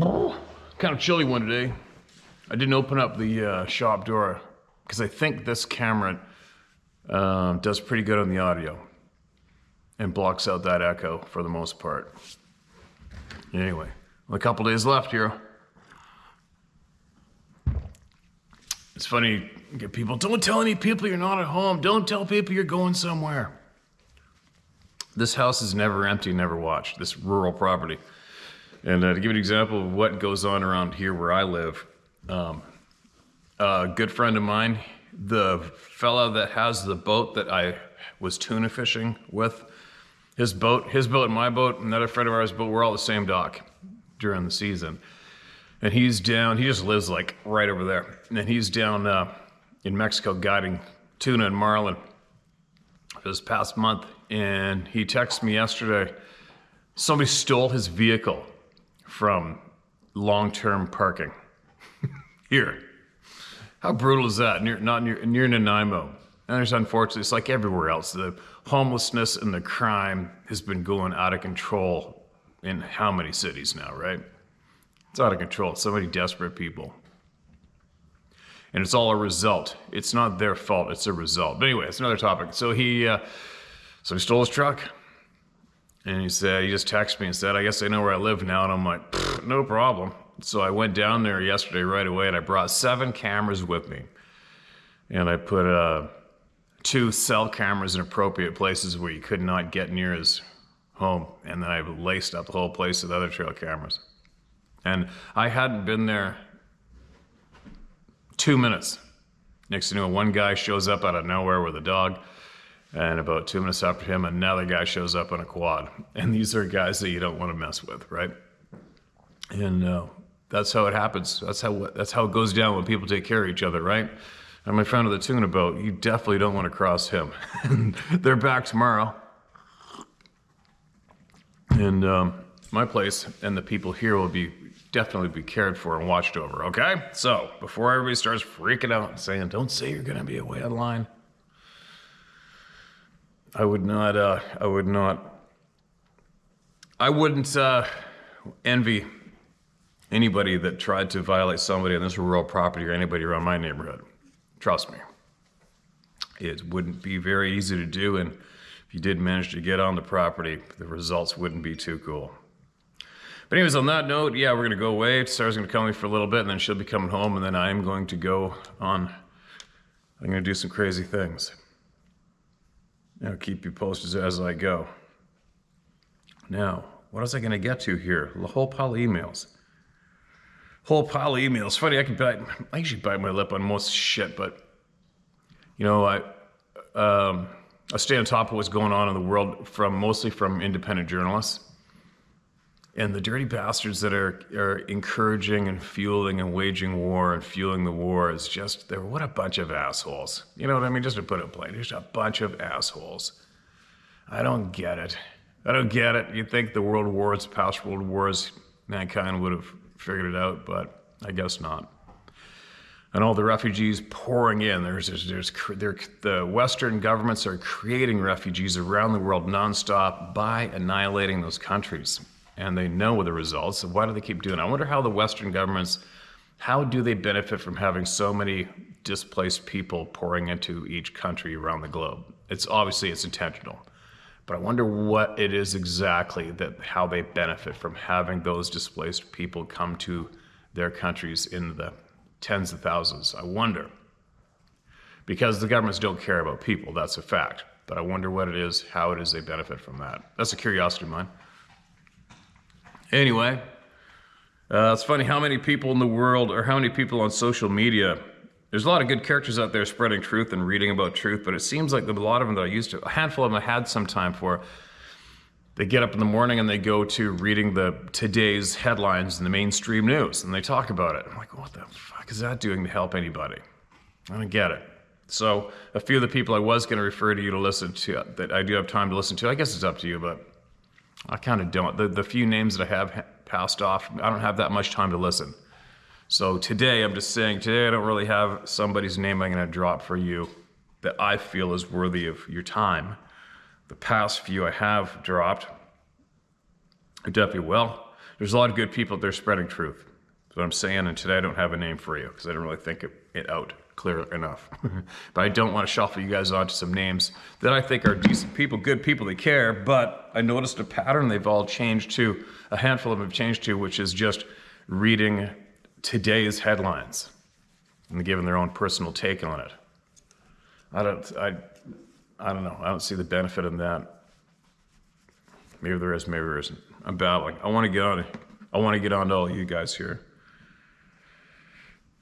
Kind of chilly one today. I didn't open up the shop door because I think this camera does pretty good on the audio and blocks out that echo for the most part. Anyway, a couple days left here. It's funny, you get people, don't tell any people you're not at home. Don't tell people you're going somewhere. This house is never empty, never watched, this rural property. And to give you an example of what goes on around here where I live, a good friend of mine, the fella that has the boat that I was tuna fishing with, his boat and my boat, another friend of ours' boat, we're all the same dock during the season. And he's down, he just lives like right over there. And then he's down in Mexico guiding tuna and marlin this past month. And he texted me yesterday, somebody stole his vehicle from long-term parking here. How brutal is that? Near Nanaimo. And there's unfortunately, it's like everywhere else. The homelessness and the crime has been going out of control in how many cities now, right? It's out of control. So many desperate people. And it's all a result. It's not their fault, it's a result. But anyway, it's another topic. So he stole his truck. And he just texted me and said, I guess I know where I live now. And I'm like, no problem. So I went down there yesterday right away and I brought 7 cameras with me. And I put 2 cell cameras in appropriate places where you could not get near his home. And then I laced up the whole place with other trail cameras. And I hadn't been there 2 minutes. Next thing you know, one guy shows up out of nowhere with a dog. And about 2 minutes after him, another guy shows up on a quad. And these are guys that you don't want to mess with, right? And that's how it happens. That's how it goes down when people take care of each other, right? And my friend with the tuna boat, you definitely don't want to cross him. And they're back tomorrow. And my place and the people here will definitely be cared for and watched over, okay? So before everybody starts freaking out and saying, don't say you're gonna be away online. I wouldn't envy anybody that tried to violate somebody on this rural property or anybody around my neighborhood. Trust me. It wouldn't be very easy to do, and if you did manage to get on the property, the results wouldn't be too cool. But anyways, on that note, yeah, we're gonna go away. Sarah's gonna come with me for a little bit, and then she'll be coming home, and then I'm going to go on. I'm gonna do some crazy things. I'll keep you posted as I go. Now, what was I going to get to here? A whole pile of emails. Funny, I usually bite my lip on most shit, but you know, I stay on top of what's going on in the world mostly from independent journalists. And the dirty bastards that are encouraging and fueling and waging war and fueling the war is just, what a bunch of assholes. You know what I mean? Just to put it plain, just a bunch of assholes. I don't get it. You'd think the world wars, past world wars, mankind would have figured it out, but I guess not. And all the refugees pouring in, the Western governments are creating refugees around the world nonstop by annihilating those countries. And they know the results. So why do they keep doing it? I wonder how the Western governments, how do they benefit from having so many displaced people pouring into each country around the globe? It's intentional. But I wonder what it is exactly how they benefit from having those displaced people come to their countries in the tens of thousands. I wonder. Because the governments don't care about people, that's a fact. But I wonder what it is, how it is they benefit from that. That's a curiosity of mine. Anyway, it's funny how many people in the world, or how many people on social media, there's a lot of good characters out there spreading truth and reading about truth, but it seems like a lot of them that a handful of them I had some time for, they get up in the morning and they go to reading today's headlines in the mainstream news, and they talk about it. I'm like, what the fuck is that doing to help anybody? I don't get it. So a few of the people I was going to refer to you to listen to, that I do have time to listen to, I guess it's up to you, but I kind of don't. The few names that I have passed off, I don't have that much time to listen. So today, I'm just saying, today I don't really have somebody's name I'm going to drop for you that I feel is worthy of your time. The past few I have dropped, I definitely will. There's a lot of good people out there spreading truth. That's what I'm saying, and today I don't have a name for you because I didn't really think it out clear enough. But I don't want to shuffle you guys onto some names that I think are decent people, good people that care, but I noticed a pattern they've all changed to, a handful of them have changed to, which is just reading today's headlines and giving their own personal take on it. I don't know. I don't see the benefit in that. Maybe there is, maybe there isn't. I'm babbling. I want to get on to all you guys here.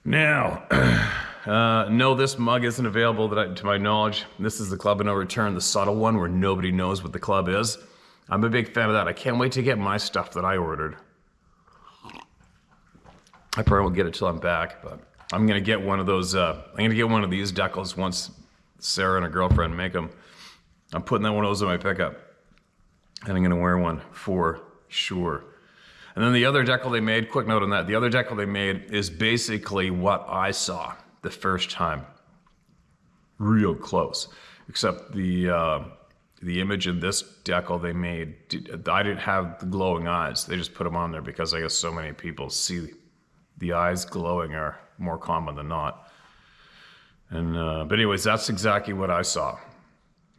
Now, no, this mug isn't available to my knowledge. This is the Club of No Return, the subtle one where nobody knows what the club is. I'm a big fan of that. I can't wait to get my stuff that I ordered. I probably won't get it till I'm back, but I'm gonna get one of those. I'm gonna get one of these decals once Sarah and her girlfriend make them. I'm putting that one of those in my pickup, and I'm gonna wear one for sure. And then the other decal they made, quick note on that, the other decal they made is basically what I saw the first time. Real close. Except the image in this decal they made, I didn't have the glowing eyes. They just put them on there because I guess so many people see the eyes glowing are more common than not. And but anyways, that's exactly what I saw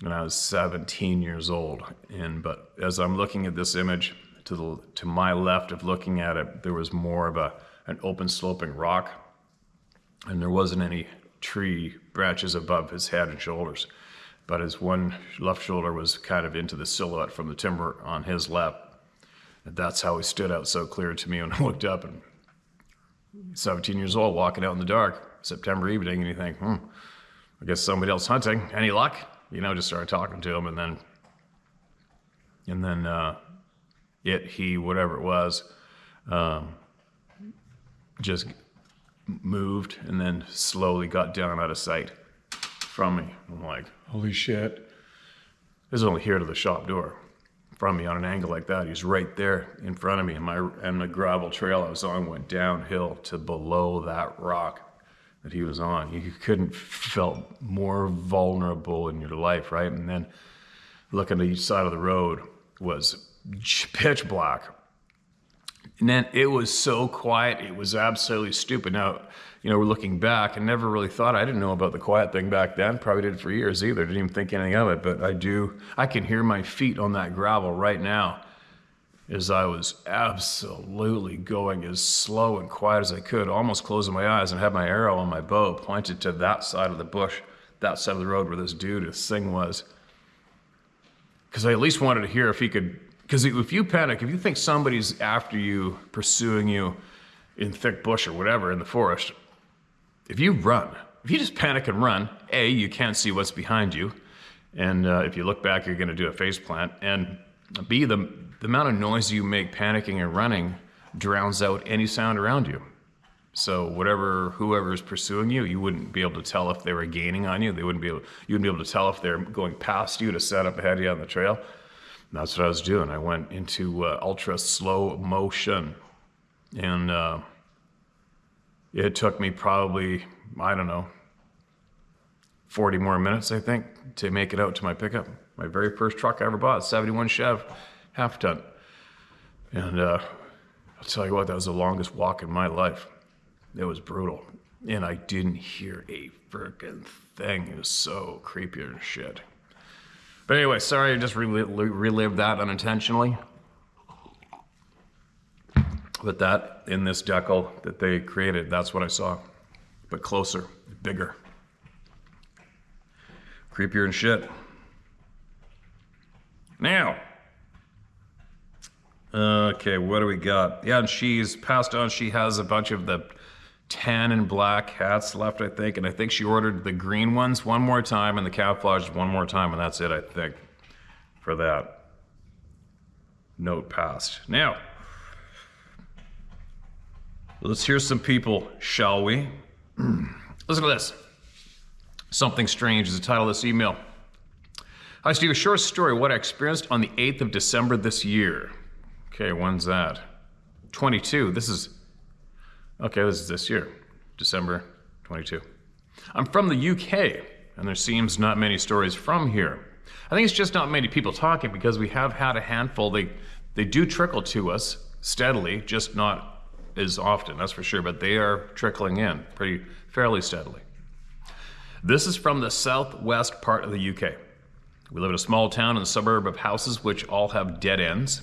when I was 17 years old. But as I'm looking at this image, to my left of looking at it, there was more of an open sloping rock, and there wasn't any tree branches above his head and shoulders. But his one left shoulder was kind of into the silhouette from the timber on his left. And that's how he stood out so clear to me when I looked up. And 17 years old, walking out in the dark, September evening, and you think, I guess somebody else hunting. Any luck? You know, just started talking to him, and then whatever it was, just moved and then slowly got down out of sight from me. I'm like, holy shit. This is only here to the shop door from me on an angle like that. He's right there in front of me, and the gravel trail I was on went downhill to below that rock that he was on. You couldn't felt more vulnerable in your life, right? And then looking to each side of the road was pitch black. And then it was so quiet, it was absolutely stupid. Now, you know, we're looking back, I never really thought, I didn't know about the quiet thing back then, probably did for years either, didn't even think anything of it, but I can hear my feet on that gravel right now as I was absolutely going as slow and quiet as I could, almost closing my eyes, and had my arrow on my bow pointed to that side of the bush, that side of the road where this thing was. Because I at least wanted to hear if he could, because if you panic, if you think somebody's after you, pursuing you in thick bush or whatever in the forest, if you just panic and run, A, you can't see what's behind you, and if you look back, you're gonna do a face plant, and B, the amount of noise you make panicking and running drowns out any sound around you. So whoever is pursuing you, you wouldn't be able to tell if they were gaining on you. You wouldn't be able to tell if they're going past you to set up ahead of you on the trail. And that's what I was doing. I went into ultra slow motion, and it took me probably, 40 more minutes, I think, to make it out to my pickup. My very first truck I ever bought, 71 Chev, half ton. And I'll tell you what, that was the longest walk in my life. It was brutal. And I didn't hear a freaking thing. It was so creepy and shit. But anyway, sorry I just relived that unintentionally. But that, in this decal that they created, that's what I saw. But closer, bigger. Creepier and shit. Now, okay, what do we got? Yeah, and she's passed on. She has a bunch of the tan and black hats left, I think, and I think she ordered the green ones one more time and the camouflage one more time, and that's it, I think, for that. Note passed. Now, let's hear some people, shall we? Listen to this. Something Strange is the title of this email. Hi, Steve, a short story of what I experienced on the 8th of December this year. Okay, when's that? 22. This is this year, December 22. I'm from the UK, and there seems not many stories from here. I think it's just not many people talking because we have had a handful. They do trickle to us, steadily, just not as often, that's for sure, but they are trickling in fairly steadily. This is from the southwest part of the UK. We live in a small town in a suburb of houses which all have dead ends.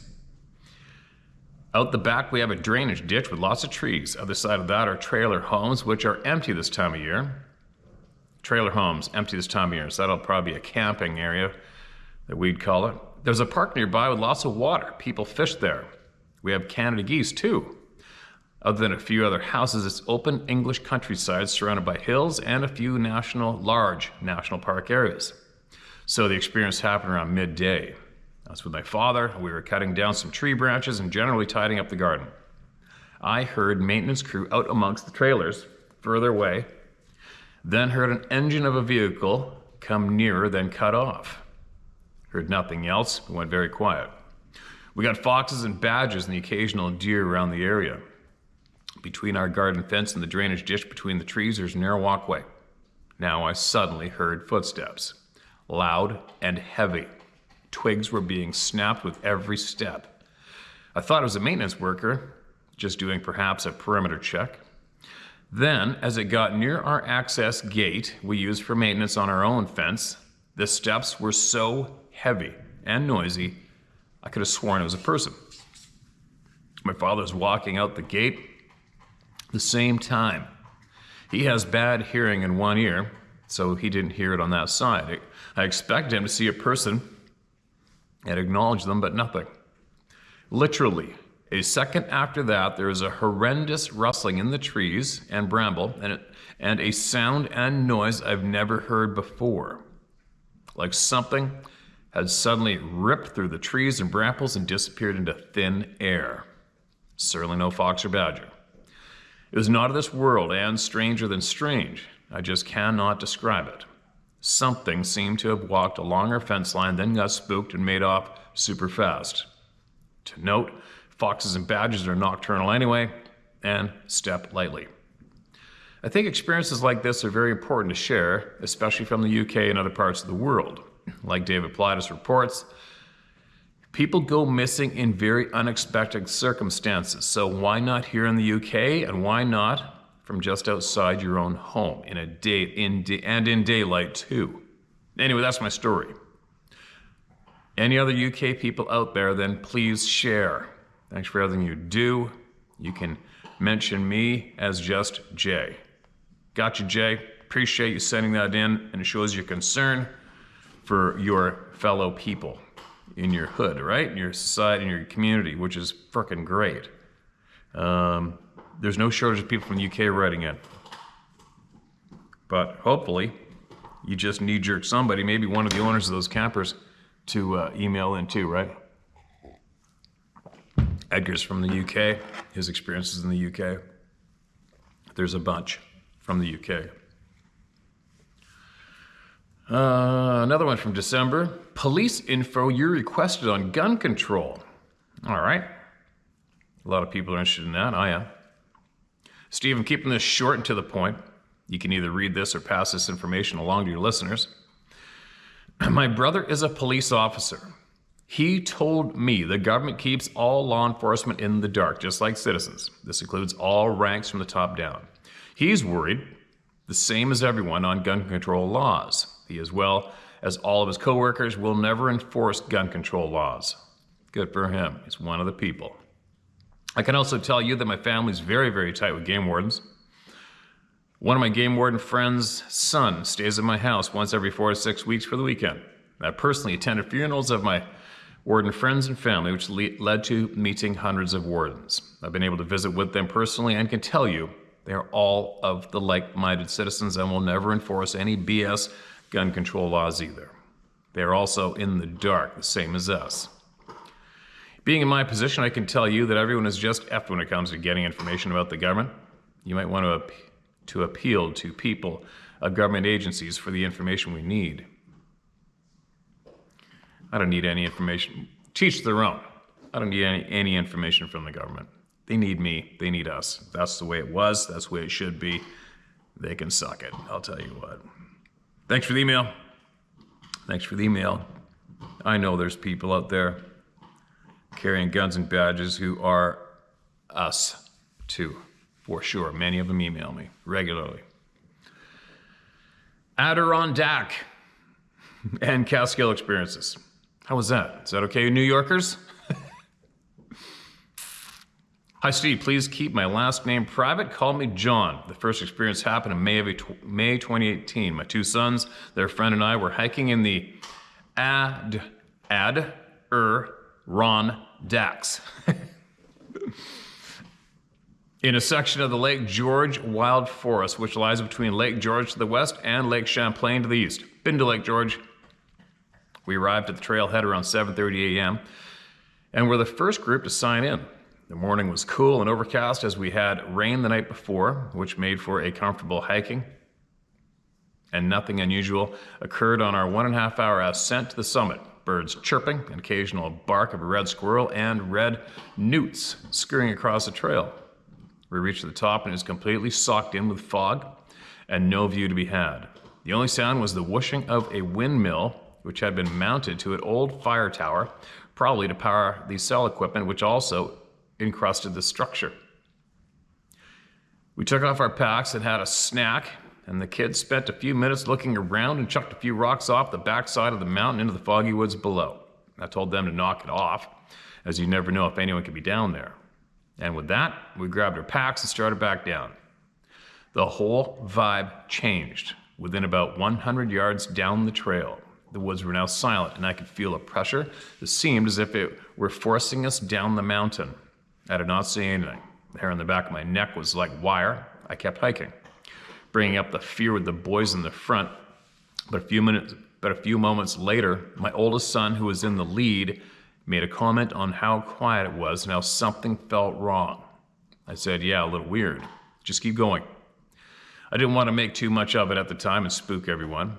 Out the back, we have a drainage ditch with lots of trees. Other side of that are trailer homes, which are empty this time of year. Trailer homes, empty this time of year. So that'll probably be a camping area that we'd call it. There's a park nearby with lots of water. People fish there. We have Canada geese too. Other than a few other houses, it's open English countryside surrounded by hills and a few large national park areas. So the experience happened around midday. I was with my father. We were cutting down some tree branches and generally tidying up the garden. I heard maintenance crew out amongst the trailers, further away, then heard an engine of a vehicle come nearer, then cut off. Heard nothing else. It went very quiet. We got foxes and badgers and the occasional deer around the area. Between our garden fence and the drainage ditch between the trees, there's a narrow walkway. Now I suddenly heard footsteps. Loud and heavy. Twigs were being snapped with every step. I thought it was a maintenance worker, just doing perhaps a perimeter check. Then, as it got near our access gate we used for maintenance on our own fence, the steps were so heavy and noisy, I could have sworn it was a person. My father's walking out the gate the same time. He has bad hearing in one ear, so he didn't hear it on that side. I expected him to see a person and acknowledge them, but nothing. Literally, a second after that, there was a horrendous rustling in the trees and bramble, and a sound and noise I've never heard before. Like something had suddenly ripped through the trees and brambles and disappeared into thin air. Certainly no fox or badger. It was not of this world and stranger than strange. I just cannot describe it. Something seemed to have walked along our fence line, then got spooked and made off super fast. To note, foxes and badgers are nocturnal anyway, and step lightly. I think experiences like this are very important to share, especially from the UK and other parts of the world. Like David Plaitis reports, people go missing in very unexpected circumstances, so why not here in the UK, and why not from just outside your own home in daylight too. Anyway, that's my story. Any other UK people out there, then please share. Thanks for everything you do. You can mention me as just Jay. Got you, Jay. Appreciate you sending that in, and it shows your concern for your fellow people in your hood, right? In your society, in your community, which is frickin' great. There's no shortage of people from the UK writing in. But hopefully, you just knee-jerk somebody, maybe one of the owners of those campers, to email in too, right? Edgar's from the UK, his experiences in the UK. There's a bunch from the UK. Another one from December. Police info you requested on gun control. All right. A lot of people are interested in that. I am. Steve, I'm keeping this short and to the point. You can either read this or pass this information along to your listeners. My brother is a police officer. He told me the government keeps all law enforcement in the dark, just like citizens. This includes all ranks from the top down. He's worried, the same as everyone, on gun control laws. He, as well as all of his coworkers, will never enforce gun control laws. Good for him. He's one of the people. I can also tell you that my family's very, very tight with game wardens. One of my game warden friend's son stays at my house once every 4 to 6 weeks for the weekend. I personally attended funerals of my warden friends and family, which led to meeting hundreds of wardens. I've been able to visit with them personally and can tell you they are all of the like-minded citizens and will never enforce any BS gun control laws either. They are also in the dark, the same as us. Being in my position, I can tell you that everyone is just effed when it comes to getting information about the government. You might want to appeal to people of government agencies for the information we need. I don't need any information. Teach their own. I don't need any information from the government. They need me. They need us. That's the way it was. That's the way it should be. They can suck it. I'll tell you what. Thanks for the email. Thanks for the email. I know there's people out there carrying guns and badges who are us too, for sure. Many of them email me regularly. Adirondack and Catskill experiences. How was that? Is that okay, New Yorkers? Hi, Steve. Please keep my last name private. Call me John. The first experience happened in May 2018. My two sons, their friend, and I were hiking in the Adirondacks in a section of the Lake George Wild Forest, which lies between Lake George to the west and Lake Champlain to the east. Been to Lake George. We arrived at the trailhead around 7:30 a.m. and were the first group to sign in. The morning was cool and overcast as we had rain the night before, which made for a comfortable hiking. And nothing unusual occurred on our 1.5 hour ascent to the summit. Birds chirping, an occasional bark of a red squirrel, and red newts scurrying across the trail. We reached the top and it was completely socked in with fog and no view to be had. The only sound was the whooshing of a windmill, which had been mounted to an old fire tower, probably to power the cell equipment, which also encrusted the structure. We took off our packs and had a snack, and the kids spent a few minutes looking around and chucked a few rocks off the backside of the mountain into the foggy woods below. I told them to knock it off, as you never know if anyone could be down there. And with that, we grabbed our packs and started back down. The whole vibe changed. Within about 100 yards down the trail, the woods were now silent, and I could feel a pressure that seemed as if it were forcing us down the mountain. I did not see anything. The hair on the back of my neck was like wire. I kept hiking, bringing up the fear with the boys in the front. But a few moments later, my oldest son, who was in the lead, made a comment on how quiet it was and how something felt wrong. I said, yeah, a little weird. Just keep going. I didn't want to make too much of it at the time and spook everyone.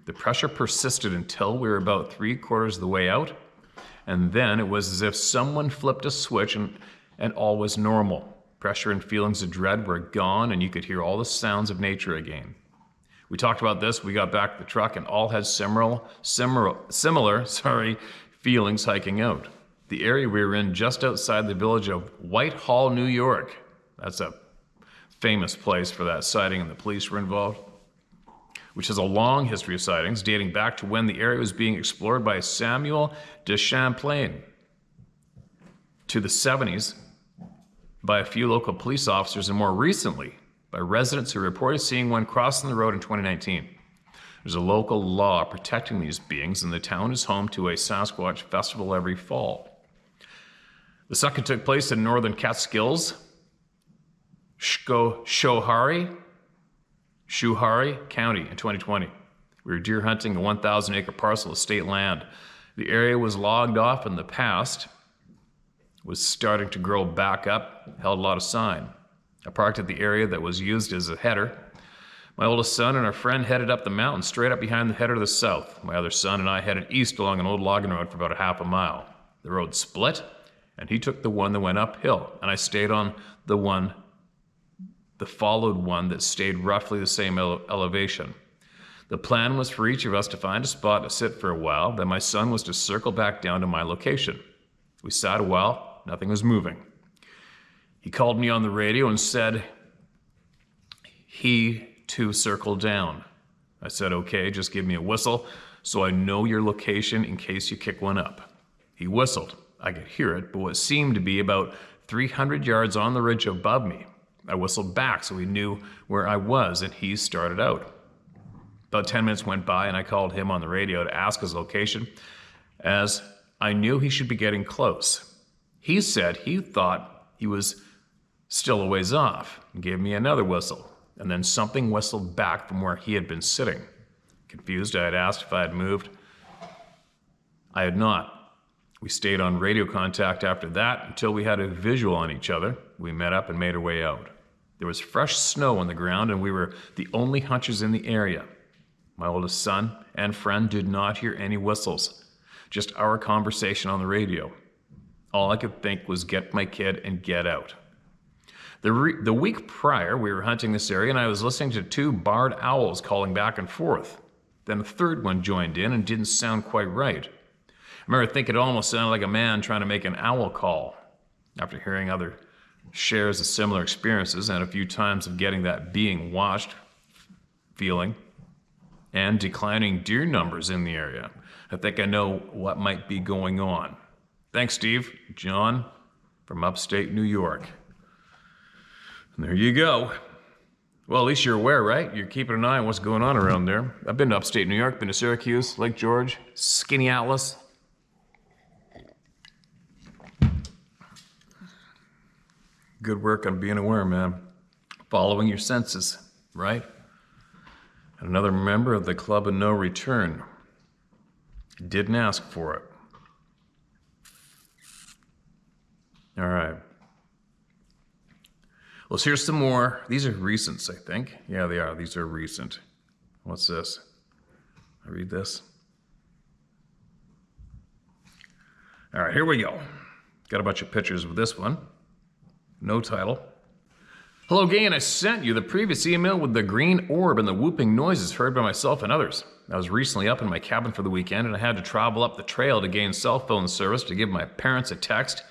The pressure persisted until we were about 3/4 of the way out, and then it was as if someone flipped a switch and all was normal. Pressure and feelings of dread were gone, and you could hear all the sounds of nature again. We talked about this, we got back to the truck, and all had similar feelings hiking out. The area we were in just outside the village of Whitehall, New York. That's a famous place for that sighting, and the police were involved, which has a long history of sightings dating back to when the area was being explored by Samuel de Champlain, to the 70s by a few local police officers, and more recently by residents who reported seeing one crossing the road in 2019. There's a local law protecting these beings, and the town is home to a Sasquatch festival every fall. The second took place in northern Catskills, Schoharie County in 2020. We were deer hunting a 1,000-acre parcel of state land. The area was logged off in the past, was starting to grow back up, held a lot of sign. I parked at the area that was used as a header. My oldest son and our friend headed up the mountain straight up behind the header to the south. My other son and I headed east along an old logging road for about a half a mile. The road split, and he took the one that went uphill, and I stayed on the followed one that stayed roughly the same elevation. The plan was for each of us to find a spot to sit for a while, then my son was to circle back down to my location. We sat a while, nothing was moving. He called me on the radio and said he too circled down. I said, okay, just give me a whistle so I know your location in case you kick one up. He whistled. I could hear it, but what seemed to be about 300 yards on the ridge above me. I whistled back so he knew where I was, and he started out. About 10 minutes went by, and I called him on the radio to ask his location, as I knew he should be getting close. He said he thought he was still a ways off, and gave me another whistle, and then something whistled back from where he had been sitting. Confused, I had asked if I had moved. I had not. We stayed on radio contact after that until we had a visual on each other. We met up and made our way out. There was fresh snow on the ground, and we were the only hunters in the area. My oldest son and friend did not hear any whistles, just our conversation on the radio. All I could think was get my kid and get out. The week prior, we were hunting this area, and I was listening to 2 barred owls calling back and forth. Then a third one joined in and didn't sound quite right. I remember thinking it almost sounded like a man trying to make an owl call. After hearing other shares the similar experiences and a few times of getting that being watched feeling and declining deer numbers in the area. I think I know what might be going on. Thanks, Steve. John from upstate New York. And there you go. Well, at least you're aware, right? You're keeping an eye on what's going on around there. I've been to upstate New York, been to Syracuse, Lake George, Skinny Atlas. Good work on being aware, man. Following your senses, right? And another member of the Club of No Return. Didn't ask for it. All right. Let's hear some more. These are recents, I think. Yeah, they are. These are recent. What's this? I read this. All right, here we go. Got a bunch of pictures with this one. No title. Hello, gang. I sent you the previous email with the green orb and the whooping noises heard by myself and others. I was recently up in my cabin for the weekend, and I had to travel up the trail to gain cell phone service to give my parents a text.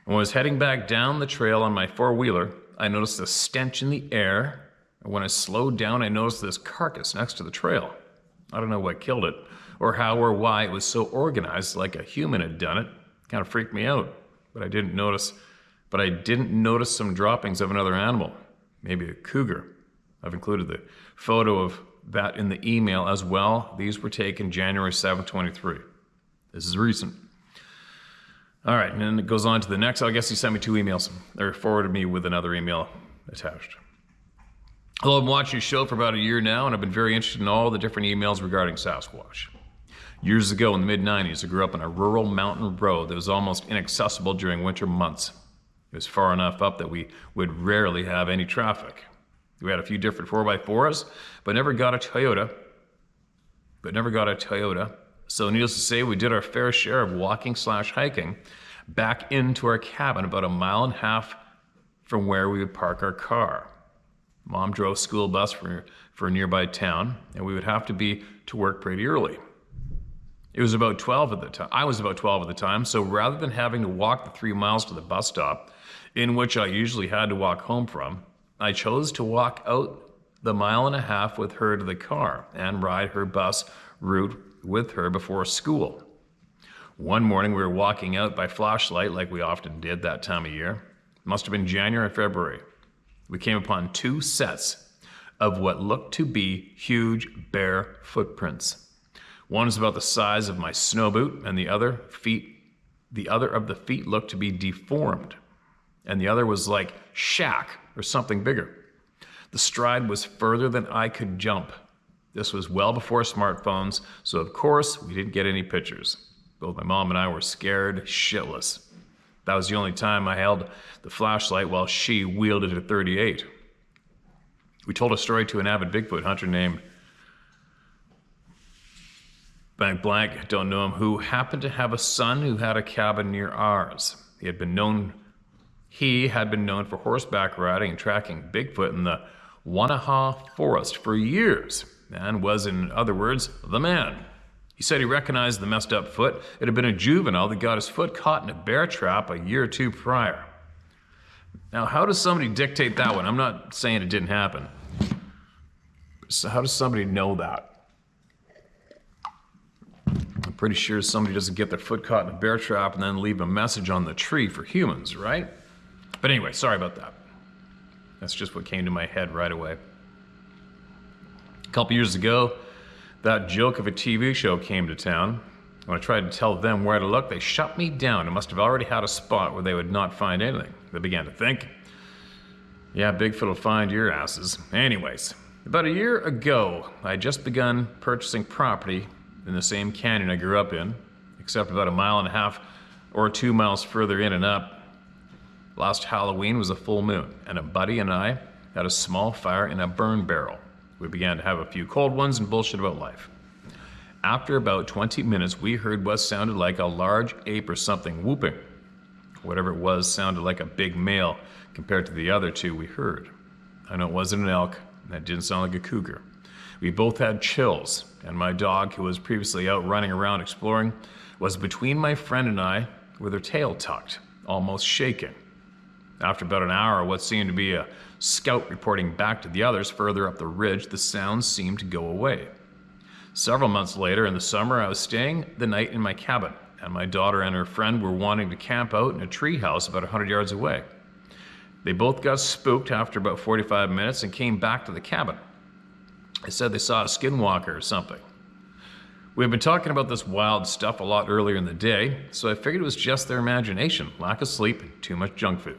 When I was heading back down the trail on my four-wheeler, I noticed a stench in the air. And when I slowed down, I noticed this carcass next to the trail. I don't know what killed it, or how or why it was so organized like a human had done it. Kind of freaked me out, but I didn't notice some droppings of another animal, maybe a cougar. I've included the photo of that in the email as well. These were taken January 7th, 23. This is recent. All right, and then it goes on to the next. I guess he sent me two emails, or forwarded me with another email attached. Hello, I've been watching your show for about a year now, and I've been very interested in all the different emails regarding Sasquatch. Years ago in the mid-90s, I grew up on a rural mountain road that was almost inaccessible during winter months. It was far enough up that we would rarely have any traffic. We had a few different 4x4s, but never got a Toyota. So needless to say, we did our fair share of walking/hiking back into our cabin about 1.5 miles from where we would park our car. Mom drove school bus for a nearby town, and we would have to be to work pretty early. It was about 12 at the time. I was about 12 at the time, so rather than having to walk the 3 miles to the bus stop, in which I usually had to walk home from, I chose to walk out the 1.5 miles with her to the car and ride her bus route with her before school. One morning we were walking out by flashlight like we often did that time of year. It must have been January or February. We came upon 2 sets of what looked to be huge bare footprints. One is about the size of my snow boot, and the other of the feet looked to be deformed, and the other was like Shaq or something bigger. The stride was further than I could jump. This was well before smartphones, so of course we didn't get any pictures. Both my mom and I were scared shitless. That was the only time I held the flashlight while she wielded a .38. We told a story to an avid Bigfoot hunter named blank, don't know him, who happened to have a son who had a cabin near ours. He had been known for horseback riding and tracking Bigfoot in the Wanaha Forest for years, and was, in other words, the man. He said he recognized the messed up foot. It had been a juvenile that got his foot caught in a bear trap a year or two prior. Now, how does somebody dictate that one? I'm not saying it didn't happen. So how does somebody know that? I'm pretty sure somebody doesn't get their foot caught in a bear trap and then leave a message on the tree for humans, right? But anyway, sorry about that. That's just what came to my head right away. A couple years ago, that joke of a TV show came to town. When I tried to tell them where to look, they shut me down and must have already had a spot where they would not find anything. They began to think, yeah, Bigfoot will find your asses. Anyways, about a year ago, I had just begun purchasing property in the same canyon I grew up in, except about 1.5 miles or 2 miles further in and up. Last Halloween was a full moon, and a buddy and I had a small fire in a burn barrel. We began to have a few cold ones and bullshit about life. After about 20 minutes, we heard what sounded like a large ape or something whooping. Whatever it was sounded like a big male compared to the other two we heard. I know it wasn't an elk, and it didn't sound like a cougar. We both had chills, and my dog, who was previously out running around exploring, was between my friend and I with her tail tucked, almost shaking. After about an hour of what seemed to be a scout reporting back to the others further up the ridge, the sounds seemed to go away. Several months later in the summer, I was staying the night in my cabin, and my daughter and her friend were wanting to camp out in a tree house about 100 yards away. They both got spooked after about 45 minutes and came back to the cabin. They said they saw a skinwalker or something. We had been talking about this wild stuff a lot earlier in the day, so I figured it was just their imagination, lack of sleep, and too much junk food.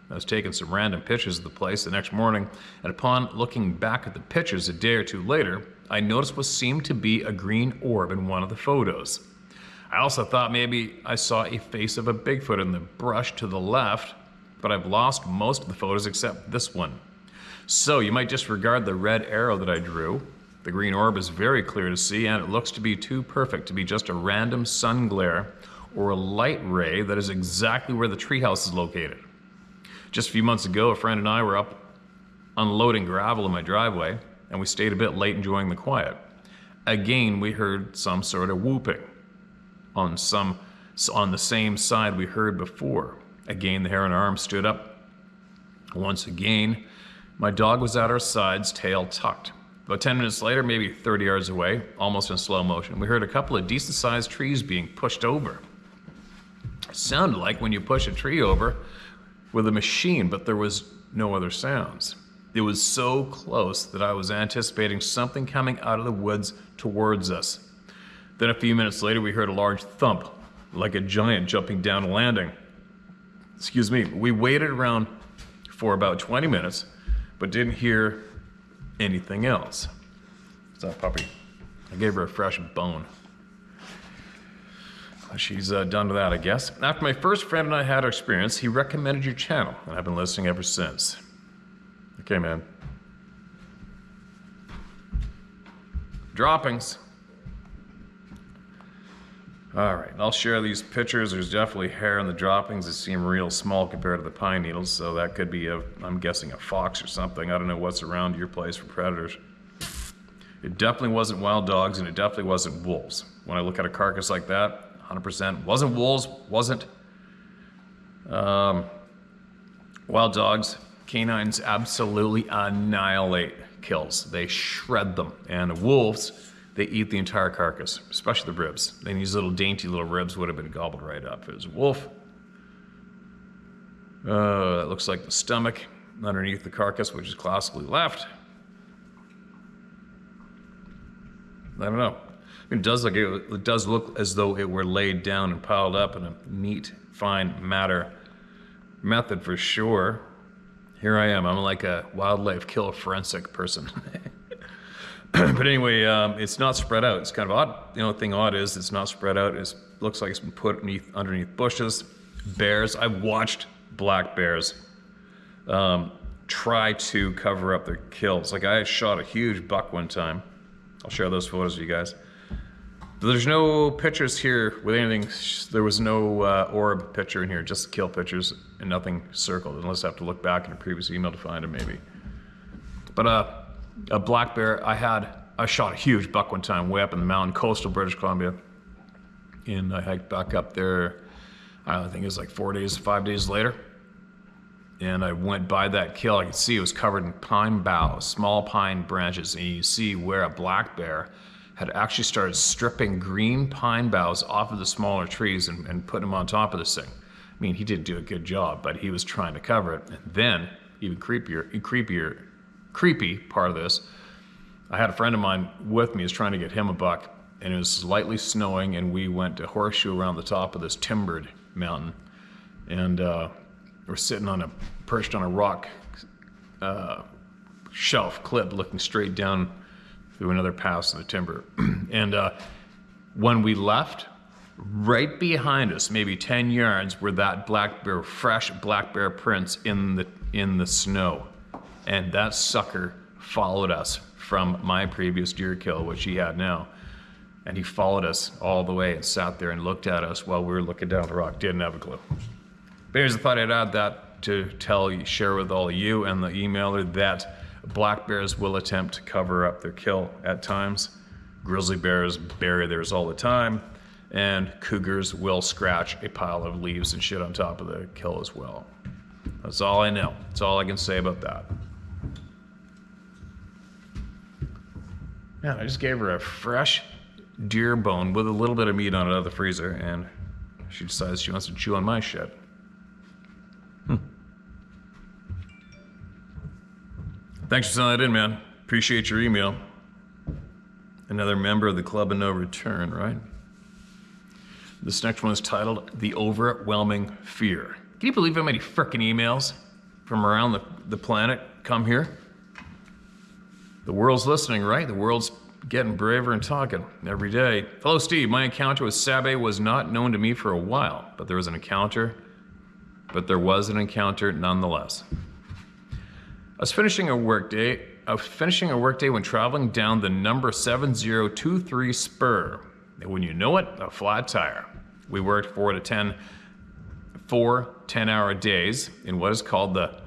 I was taking some random pictures of the place the next morning, and upon looking back at the pictures a day or two later, I noticed what seemed to be a green orb in one of the photos. I also thought maybe I saw a face of a Bigfoot in the brush to the left, but I've lost most of the photos except this one. So you might disregard the red arrow that I drew. The green orb is very clear to see, and it looks to be too perfect to be just a random sun glare or a light ray that is exactly where the treehouse is located. Just a few months ago, a friend and I were up unloading gravel in my driveway, and we stayed a bit late enjoying the quiet. Again, we heard some sort of whooping on the same side we heard before. Again, the hair on our arm stood up. Once again, my dog was at our sides, tail tucked. About 10 minutes later, maybe 30 yards away, almost in slow motion, we heard a couple of decent-sized trees being pushed over. It sounded like when you push a tree over with a machine, but there was no other sounds. It was so close that I was anticipating something coming out of the woods towards us. Then a few minutes later, we heard a large thump, like a giant jumping down a landing. Excuse me. We waited around for about 20 minutes, but didn't hear anything else. What's that puppy? I gave her a fresh bone. She's done with that, I guess. After my first friend and I had our experience, he recommended your channel, and I've been listening ever since. Okay, man. Droppings. All right, I'll share these pictures. There's definitely hair in the droppings that seem real small compared to the pine needles, so that could be, I'm guessing, a fox or something. I don't know what's around your place for predators. It definitely wasn't wild dogs, and it definitely wasn't wolves. When I look at a carcass like that, 100% wasn't wolves, wasn't wild dogs. Canines absolutely annihilate kills. They shred them, and wolves, they eat the entire carcass, especially the ribs. And these little dainty little ribs would have been gobbled right up. If it was a wolf. That looks like the stomach underneath the carcass, which is classically left. I don't know. I mean, it does look as though it were laid down and piled up in a neat, fine matter method for sure. Here I am. I'm like a wildlife kill forensic person. But anyway, it's not spread out. It's kind of odd. The only thing odd is it's not spread out. It looks like it's been put underneath bushes. Bears. I've watched black bears try to cover up their kills. Like I shot a huge buck one time. I'll share those photos with you guys. But there's no pictures here with anything. There was no orb picture in here, just kill pictures and nothing circled, unless I have to look back in a previous email to find it maybe. But a black bear, I shot a huge buck one time way up in the mountain, coastal British Columbia. And I hiked back up there, I think it was like 5 days later. And I went by that kill. I could see it was covered in pine boughs, small pine branches. And you see where a black bear had actually started stripping green pine boughs off of the smaller trees and putting them on top of this thing. I mean, he didn't do a good job, but he was trying to cover it. And then, even creepy part of this, I had a friend of mine with me, was trying to get him a buck, and it was slightly snowing, and we went to horseshoe around the top of this timbered mountain, and we're sitting perched on a rock shelf cliff, looking straight down through another pass in the timber. And when we left, right behind us, maybe 10 yards, were that fresh black bear prints in the snow. And that sucker followed us from my previous deer kill, which he had now. And he followed us all the way and sat there and looked at us while we were looking down the rock. Didn't have a clue. But here's, I thought I'd add that to share with all of you and the emailer that black bears will attempt to cover up their kill at times. Grizzly bears bury theirs all the time. And cougars will scratch a pile of leaves and shit on top of the kill as well. That's all I know. That's all I can say about that. Yeah, I just gave her a fresh deer bone with a little bit of meat on it out of the freezer, and she decides she wants to chew on my shit. Thanks for sending that in, man. Appreciate your email. Another member of the Club of No Return, right? This next one is titled The Overwhelming Fear. Can you believe how many frickin' emails from around the planet come here? The world's listening, right? The world's getting braver and talking every day. Hello, Steve. My encounter with Sabe was not known to me for a while, but there was an encounter nonetheless. I was finishing a workday when traveling down the number 7023 spur. And when you know it, a flat tire. We worked 4 10-hour days in what is called the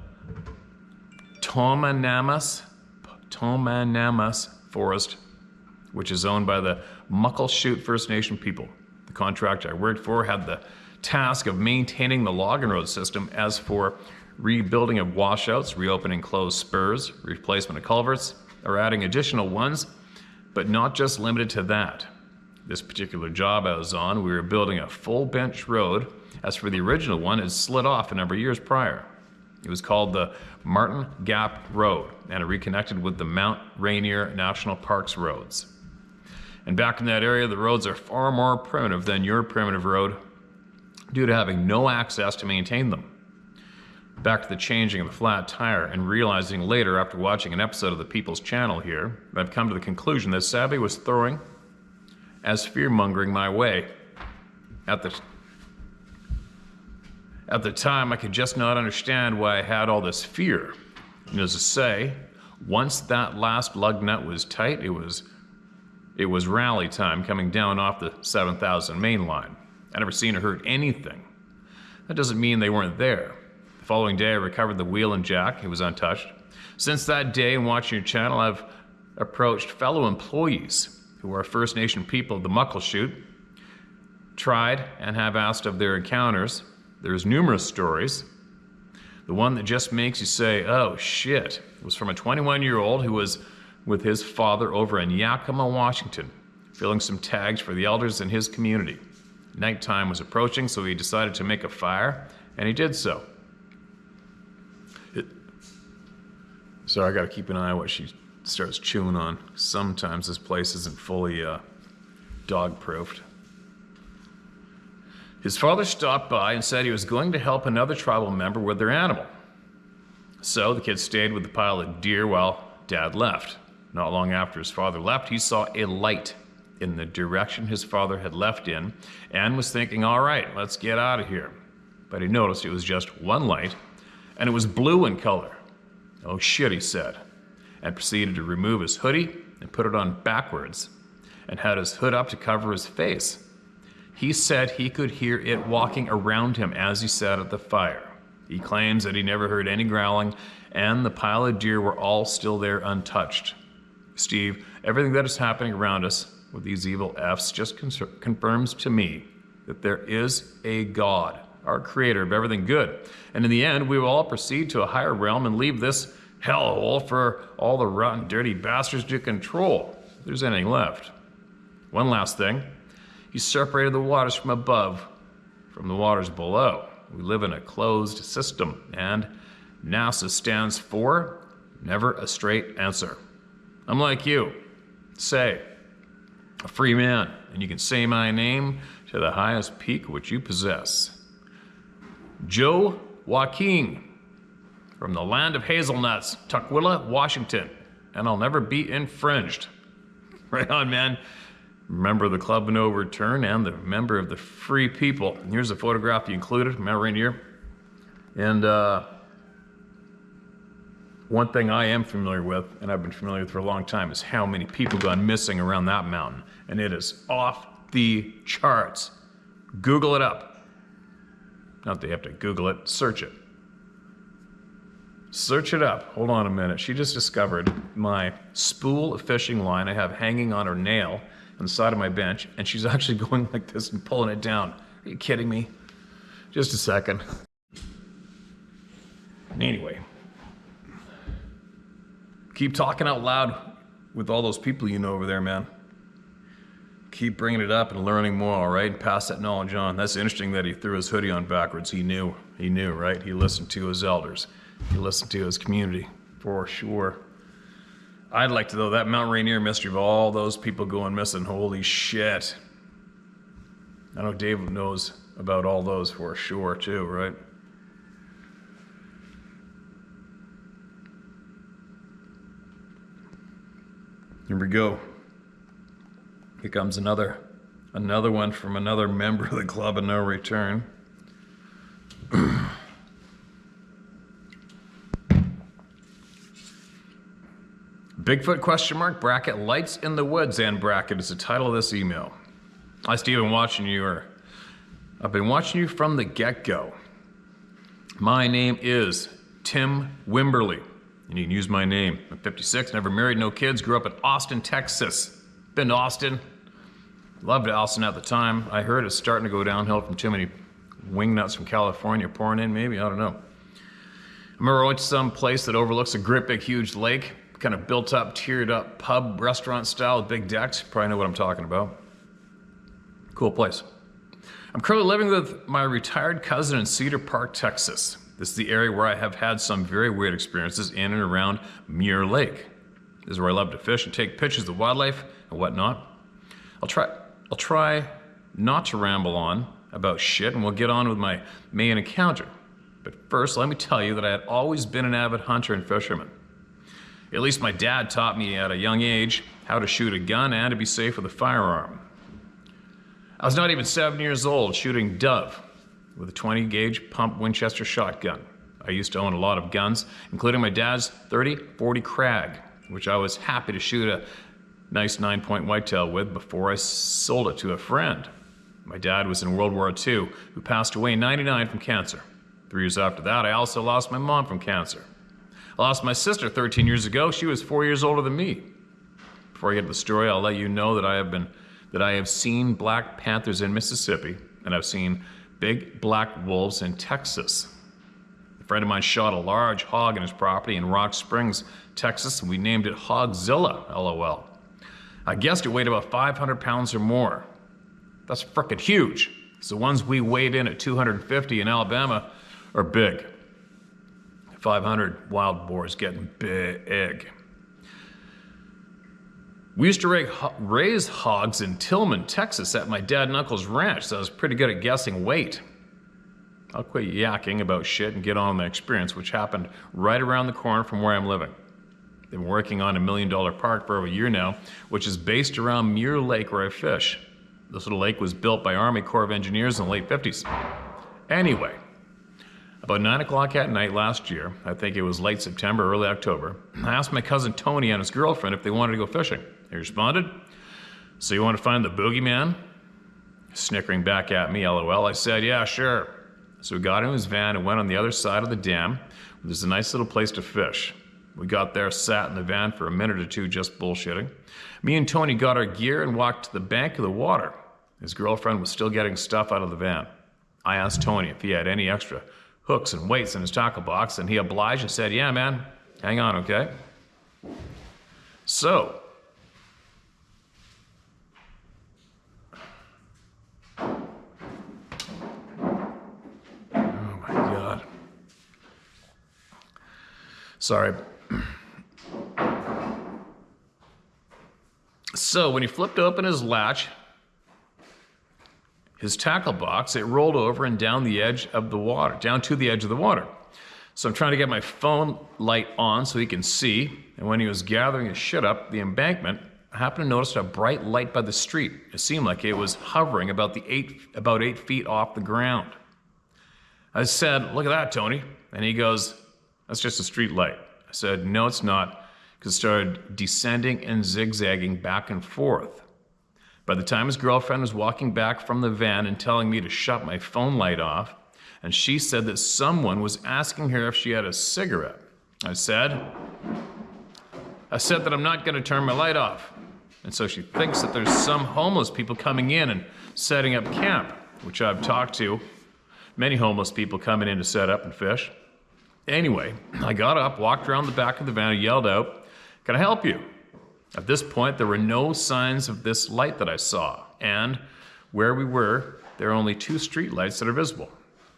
Tomanamas Forest, which is owned by the Muckleshoot First Nation people. The contractor I worked for had the task of maintaining the logging road system as for rebuilding of washouts, reopening closed spurs, replacement of culverts, or adding additional ones, but not just limited to that. This particular job I was on, we were building a full bench road, as for the original one, it slid off a number of years prior. It was called the Martin Gap Road, and it reconnected with the Mount Rainier National Parks roads. And back in that area, the roads are far more primitive than your primitive road due to having no access to maintain them. Back to the changing of the flat tire and realizing later after watching an episode of the People's Channel here, I've come to the conclusion that Sabe was throwing as fear-mongering my way. At the time, I could just not understand why I had all this fear. And as I say, once that last lug nut was tight, it was rally time coming down off the 7000 main line. I never seen or heard anything. That doesn't mean they weren't there. The following day, I recovered the wheel and jack. It was untouched. Since that day and watching your channel, I've approached fellow employees who are First Nation people of the Muckleshoot, tried and have asked of their encounters. There's numerous stories. The one that just makes you say, oh shit, was from a 21-year-old who was with his father over in Yakima, Washington, filling some tags for the elders in his community. Nighttime was approaching, so he decided to make a fire, and he did so. So I gotta keep an eye on what she starts chewing on. Sometimes this place isn't fully dog-proofed. His father stopped by and said he was going to help another tribal member with their animal. So the kid stayed with the pile of deer while Dad left. Not long after his father left, he saw a light in the direction his father had left in and was thinking, all right, let's get out of here. But he noticed it was just one light, and it was blue in color. Oh shit, he said, and proceeded to remove his hoodie and put it on backwards and had his hood up to cover his face. He said he could hear it walking around him as he sat at the fire. He claims that he never heard any growling, and the pile of deer were all still there untouched. Steve, everything that is happening around us with these evil Fs just confirms to me that there is a God, our creator of everything good. And in the end, we will all proceed to a higher realm and leave this hellhole for all the rotten, dirty bastards to control, if there's anything left. One last thing. He separated the waters from above from the waters below. We live in a closed system, and NASA stands for never a straight answer. I'm like you. Say, a free man, and you can say my name to the highest peak which you possess. Joe Joaquin, from the land of hazelnuts, Tukwila, Washington, and I'll never be infringed. Right on, man. Member of the Club of No Return and the member of the Free People. And here's a photograph you included, Mount Rainier. And one thing I am familiar with, and I've been familiar with for a long time, is how many people gone missing around that mountain. And it is off the charts. Google it up. Not that you have to Google it, search it. Search it up. Hold on a minute. She just discovered my spool of fishing line I have hanging on her nail on the side of my bench, and she's actually going like this and pulling it down. Are you kidding me? Just a second. Keep talking out loud with all those people you know over there, man. Keep bringing it up and learning more, all right? Pass that knowledge on. That's interesting that he threw his hoodie on backwards. He knew, right? He listened to his elders. He listened to his community, for sure. I'd like to know that Mount Rainier mystery of all those people going missing. Holy shit. I know Dave knows about all those for sure, too, right? Here we go. Here comes another one from another member of the Club of No Return. Bigfoot question mark bracket lights in the woods and bracket is the title of this email. Hi Steve, I've been watching you from the get-go. My name is Tim Wimberly. And you can use my name. I'm 56, never married, no kids, grew up in Austin, Texas. Been to Austin. Loved Austin at the time. I heard it's starting to go downhill from too many wingnuts from California pouring in, maybe, I don't know. I remember I went to some place that overlooks a great big huge lake, kind of built up, tiered up pub, restaurant style with big decks. Probably know what I'm talking about. Cool place. I'm currently living with my retired cousin in Cedar Park, Texas. This is the area where I have had some very weird experiences in and around Muir Lake. This is where I love to fish and take pictures of wildlife and whatnot. I'll try not to ramble on about shit and we'll get on with my main encounter. But first, let me tell you that I had always been an avid hunter and fisherman. At least my dad taught me at a young age how to shoot a gun and to be safe with a firearm. I was not even 7 years old shooting dove with a 20 gauge pump Winchester shotgun. I used to own a lot of guns, including my dad's .30-40 Krag, which I was happy to shoot a nice 9-point whitetail with before I sold it to a friend. My dad was in World War II, who passed away in '99 from cancer. 3 years after that, I also lost my mom from cancer. I lost my sister 13 years ago. She was 4 years older than me. Before I get to the story, I'll let you know that I have seen black panthers in Mississippi, and I've seen big black wolves in Texas. A friend of mine shot a large hog in his property in Rock Springs, Texas, and we named it Hogzilla, LOL. I guessed it weighed about 500 pounds or more. That's frickin' huge. So the ones we weighed in at 250 in Alabama are big. 500 wild boars getting big. We used to raise hogs in Tillman, Texas at my dad and uncle's ranch, so I was pretty good at guessing weight. I'll quit yakking about shit and get on with my experience, which happened right around the corner from where I'm living. They've been working on $1 million park for over a year now, which is based around Muir Lake where I fish. This little lake was built by Army Corps of Engineers in the late 50s. Anyway, about 9 o'clock at night last year, I think it was late September, early October, I asked my cousin Tony and his girlfriend if they wanted to go fishing. They responded, "So you want to find the boogeyman?" Snickering back at me, LOL. I said, "Yeah, sure." So we got in his van and went on the other side of the dam. There's a nice little place to fish. We got there, sat in the van for a minute or two just bullshitting. Me and Tony got our gear and walked to the bank of the water. His girlfriend was still getting stuff out of the van. I asked Tony if he had any extra hooks and weights in his tackle box, and he obliged and said, "Yeah, man, hang on, okay?" So, sorry. So when he flipped open his latch, his tackle box, it rolled over and down the edge of the water, down to the edge of the water. So I'm trying to get my phone light on so he can see. And when he was gathering his shit up the embankment, I happened to notice a bright light by the street. It seemed like it was hovering about 8 feet off the ground. I said, "Look at that, Tony." And he goes, "That's just a street light." I said, "No, it's not," because it started descending and zigzagging back and forth. By the time his girlfriend was walking back from the van and telling me to shut my phone light off, and she said that someone was asking her if she had a cigarette. I said that I'm not going to turn my light off. And so she thinks that there's some homeless people coming in and setting up camp, which I've talked to. Many homeless people coming in to set up and fish. Anyway, I got up, walked around the back of the van, and yelled out, Can I help you? At this point, there were no signs of this light that I saw, and where we were, there are only 2 street lights that are visible.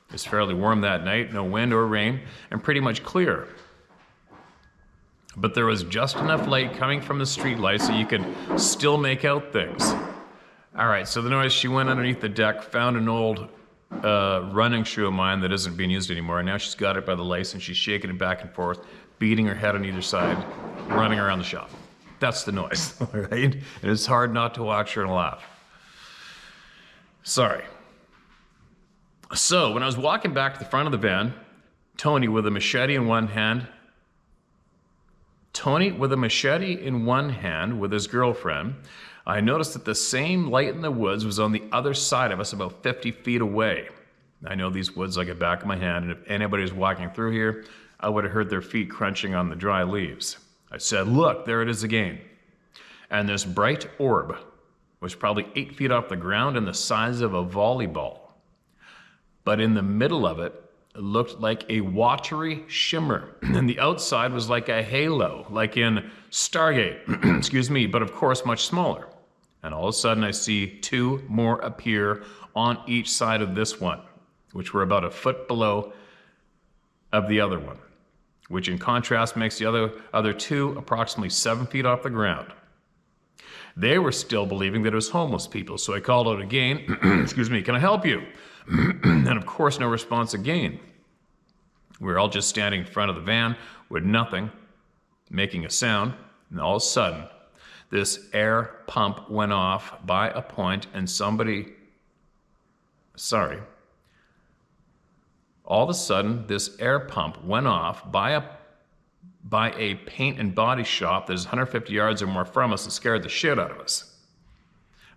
It was fairly warm that night, no wind or rain, and pretty much clear. But there was just enough light coming from the street lights so you could still make out things. All right, so the noise, she went underneath the deck, found an old running shoe of mine that isn't being used anymore, and now she's got it by the lace and she's shaking it back and forth, beating her head on either side, running around the shop. That's the noise, all right? And it's hard not to watch her and laugh. Sorry. So when I was walking back to the front of the van, Tony with a machete in one hand with his girlfriend, I noticed that the same light in the woods was on the other side of us about 50 feet away. I know these woods like the back of my hand, and if anybody was walking through here, I would have heard their feet crunching on the dry leaves. I said, look, there it is again. And this bright orb was probably 8 feet off the ground and the size of a volleyball. But in the middle of it, it looked like a watery shimmer, and the outside was like a halo, like in Stargate, excuse me, but of course much smaller. And all of a sudden I see 2 more appear on each side of this one, which were about a foot below of the other one, which in contrast makes the other 2 approximately 7 feet off the ground. They were still believing that it was homeless people, so I called out again, excuse me, can I help you? And of course, no response again. We were all just standing in front of the van with nothing, making a sound, and all of a sudden, this air pump went off by a point, and all of a sudden, this air pump went off by a paint and body shop that is 150 yards or more from us and scared the shit out of us.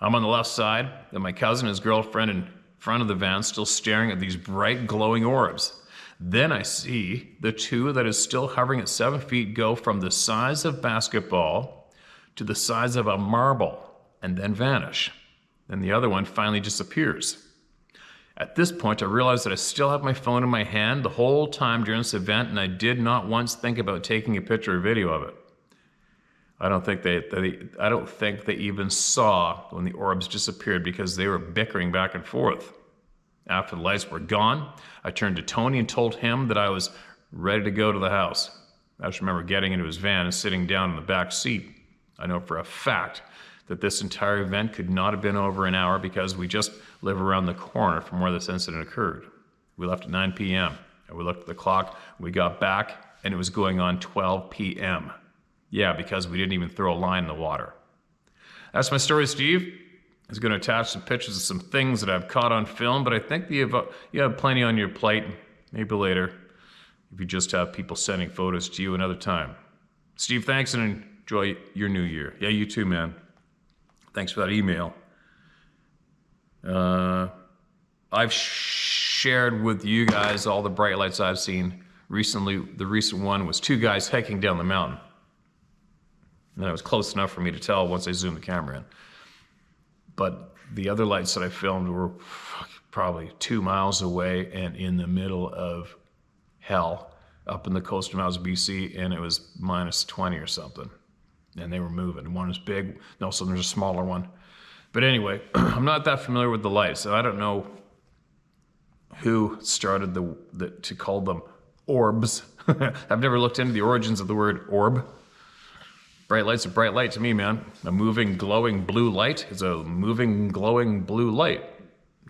I'm on the left side, and my cousin and his girlfriend in front of the van still staring at these bright glowing orbs. Then I see the 2 that is still hovering at 7 feet go from the size of basketball to the size of a marble and then vanish. Then the other one finally disappears. At this point, I realized that I still have my phone in my hand the whole time during this event, and I did not once think about taking a picture or video of it. I don't think they even saw when the orbs disappeared because they were bickering back and forth. After the lights were gone, I turned to Tony and told him that I was ready to go to the house. I just remember getting into his van and sitting down in the back seat. I know for a fact that this entire event could not have been over an hour because we just live around the corner from where this incident occurred. We left at 9 p.m. and we looked at the clock, we got back, and it was going on 12 p.m. Yeah, because we didn't even throw a line in the water. That's my story, Steve. I was going to attach some pictures of some things that I've caught on film, but I think you have plenty on your plate. Maybe later, if you just have people sending photos to you another time. Steve, thanks, and enjoy your new year. Yeah, you too, man. Thanks for that email. I've shared with you guys all the bright lights I've seen recently. The recent one was 2 guys hiking down the mountain. And it was close enough for me to tell once I zoomed the camera in. But the other lights that I filmed were probably 2 miles away and in the middle of hell up in the coastal mountains of BC, and it was minus 20 or something. And they were moving. One was big, and also there's a smaller one. But anyway, I'm not that familiar with the lights, so I don't know who started to call them orbs. I've never looked into the origins of the word orb. Bright light's a bright light to me, man. A moving, glowing blue light is a moving, glowing blue light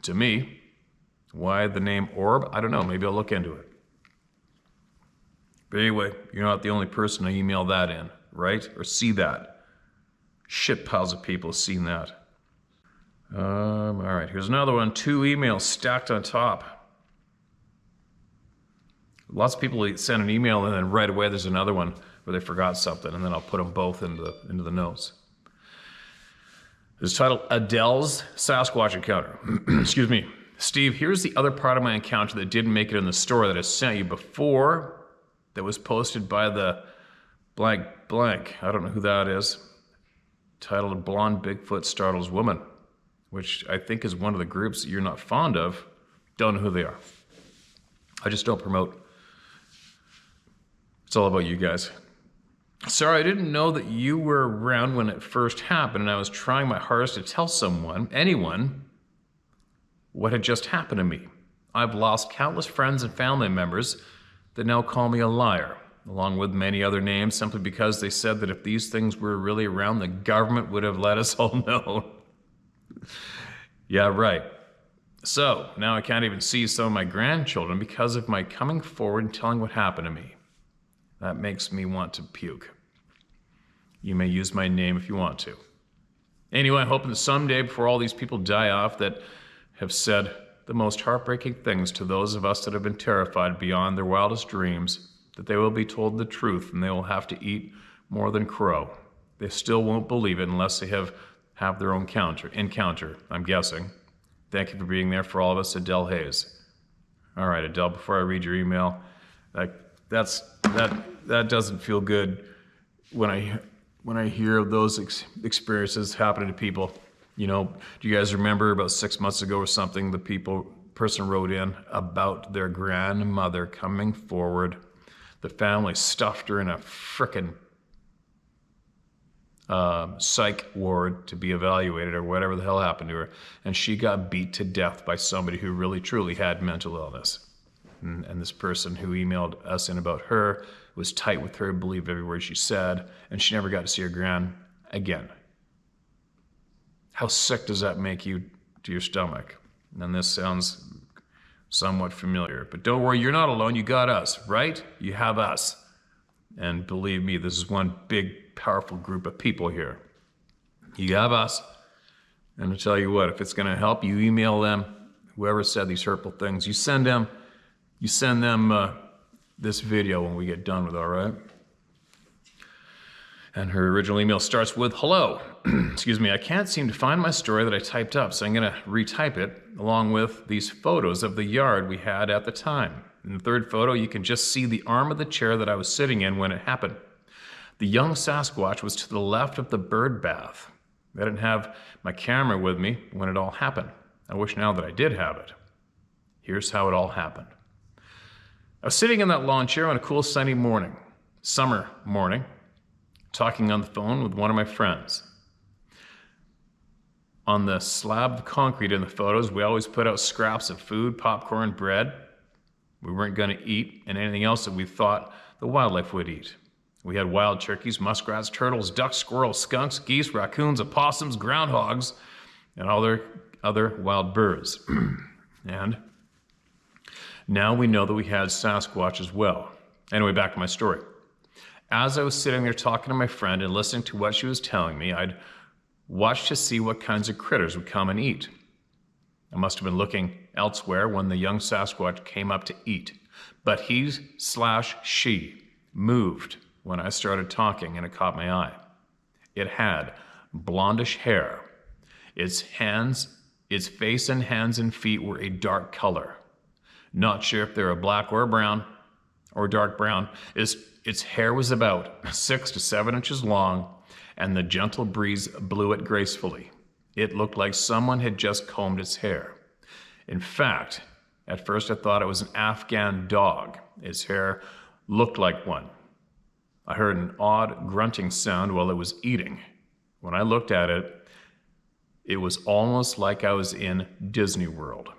to me. Why the name orb? I don't know. Maybe I'll look into it. But anyway, you're not the only person to email that in, right? Or see that. Shit piles of people have seen that. All right, here's another one. 2 emails stacked on top. Lots of people send an email and then right away there's another one where they forgot something, and then I'll put them both into the notes. It's titled Adele's Sasquatch Encounter. Excuse me. Steve, here's the other part of my encounter that didn't make it in the story that I sent you before that was posted by the blank blank. I don't know who that is. Titled Blonde Bigfoot Startles Woman, which I think is one of the groups that you're not fond of. Don't know who they are. I just don't promote. It's all about you guys. Sorry, I didn't know that you were around when it first happened, and I was trying my hardest to tell anyone, what had just happened to me. I've lost countless friends and family members that now call me a liar, along with many other names, simply because they said that if these things were really around, the government would have let us all know. Yeah, right. So, now I can't even see some of my grandchildren because of my coming forward and telling what happened to me. That makes me want to puke. You may use my name if you want to. Anyway, I'm hoping that someday, before all these people die off that have said the most heartbreaking things to those of us that have been terrified beyond their wildest dreams, that they will be told the truth and they will have to eat more than crow. They still won't believe it unless they have their own encounter, I'm guessing. Thank you for being there for all of us, Adele Hayes. All right, Adele, before I read your email, that doesn't feel good when I hear of those experiences happening to people. You know, do you guys remember about 6 months ago or something, the person wrote in about their grandmother coming forward. The family stuffed her in a frickin' psych ward to be evaluated or whatever the hell happened to her, and she got beat to death by somebody who really truly had mental illness. And this person who emailed us in about her was tight with her, believed every word she said, and she never got to see her gran again. How sick does that make you to your stomach? And this sounds somewhat familiar. But don't worry, you're not alone. You got us, right? You have us. And believe me, this is one big, powerful group of people here. You have us. And I'll tell you what, if it's going to help, you email them, whoever said these hurtful things, you send them this video when we get done with it, all right? And her original email starts with, hello. Excuse me, I can't seem to find my story that I typed up, so I'm going to retype it along with these photos of the yard we had at the time. In the third photo, you can just see the arm of the chair that I was sitting in when it happened. The young Sasquatch was to the left of the bird bath. I didn't have my camera with me when it all happened. I wish now that I did have it. Here's how it all happened. I was sitting in that lawn chair on a cool sunny morning, summer morning, talking on the phone with one of my friends. On the slab of concrete in the photos, we always put out scraps of food, popcorn, bread. We weren't going to eat, and anything else that we thought the wildlife would eat. We had wild turkeys, muskrats, turtles, ducks, squirrels, skunks, geese, raccoons, opossums, groundhogs, and other wild birds. And now we know that we had Sasquatch as well. Anyway, back to my story. As I was sitting there talking to my friend and listening to what she was telling me, I'd watched to see what kinds of critters would come and eat. I must have been looking elsewhere when the young Sasquatch came up to eat, but he/she moved when I started talking, and it caught my eye. It had blondish hair. Its face and hands and feet were a dark color. Not sure if they were black or brown or dark brown. Its hair was about 6 to 7 inches long, and the gentle breeze blew it gracefully. It looked like someone had just combed its hair. In fact, at first I thought it was an Afghan dog. Its hair looked like one. I heard an odd grunting sound while it was eating. When I looked at it, it was almost like I was in Disney World.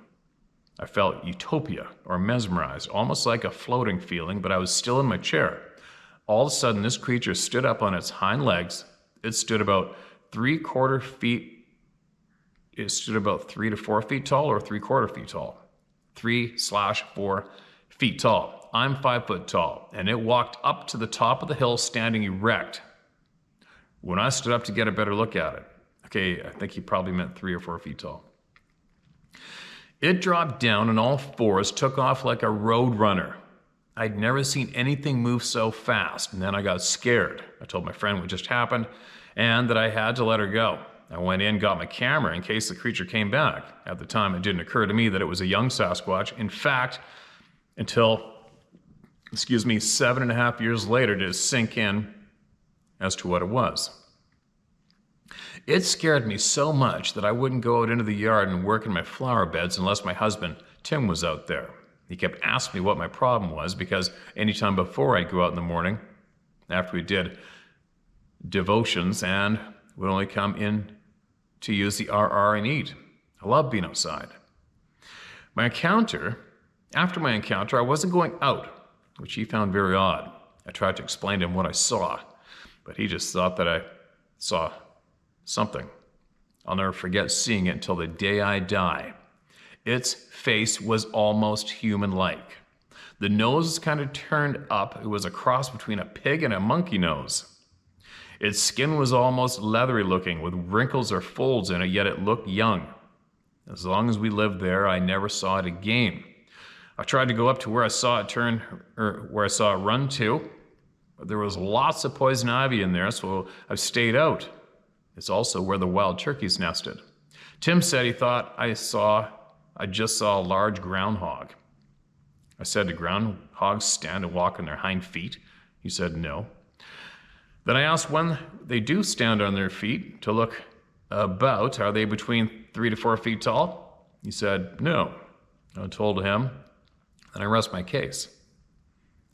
I felt utopia or mesmerized, almost like a floating feeling, but I was still in my chair. All of a sudden, this creature stood up on its hind legs. It stood about 3/4 feet. It stood about 3 to 4 feet tall or 3/4 feet tall. 3/4 feet tall. I'm 5 foot tall, and it walked up to the top of the hill standing erect. When I stood up to get a better look at it, okay, I think he probably meant 3 or 4 feet tall. It dropped down on all fours, took off like a road runner. I'd never seen anything move so fast, and then I got scared. I told my friend what just happened and that I had to let her go. I went in, got my camera in case the creature came back. At the time, it didn't occur to me that it was a young Sasquatch. In fact, until, 7.5 years later did it sink in as to what it was. It scared me so much that I wouldn't go out into the yard and work in my flower beds unless my husband, Tim, was out there. He kept asking me what my problem was because anytime before I'd go out in the morning, after we did devotions and would only come in to use the RR and eat. I love being outside. After my encounter, I wasn't going out, which he found very odd. I tried to explain to him what I saw, but he just thought that I saw something. I'll never forget seeing it until the day I die. Its face was almost human-like. The nose was kind of turned up. It was a cross between a pig and a monkey nose. Its skin was almost leathery looking with wrinkles or folds in it, yet it looked young. As long as we lived there, I never saw it again. I tried to go up to where I saw it run to, but there was lots of poison ivy in there, so I stayed out. It's also where the wild turkeys nested. Tim said he thought I just saw a large groundhog. I said, do groundhogs stand and walk on their hind feet? He said, no. Then I asked when they do stand on their feet to look about, are they between 3 to 4 feet tall? He said, no. I told him, and I rest my case.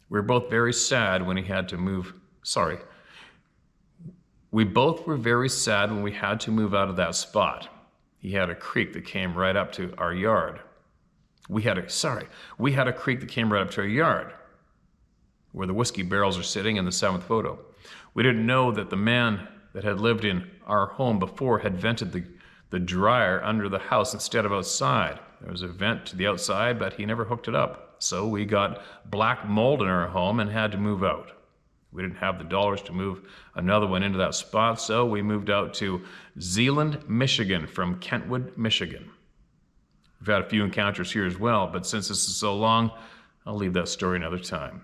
We were both very sad when he had to move. We both were very sad when we had to move out of that spot. He had a creek that came right up to our yard. We had a creek that came right up to our yard, where the whiskey barrels are sitting in the 7th photo. We didn't know that the man that had lived in our home before had vented the dryer under the house instead of outside. There was a vent to the outside, but he never hooked it up. So we got black mold in our home and had to move out. We didn't have the dollars to move another one into that spot, so we moved out to Zeeland, Michigan from Kentwood, Michigan. We've had a few encounters here as well, but since this is so long, I'll leave that story another time.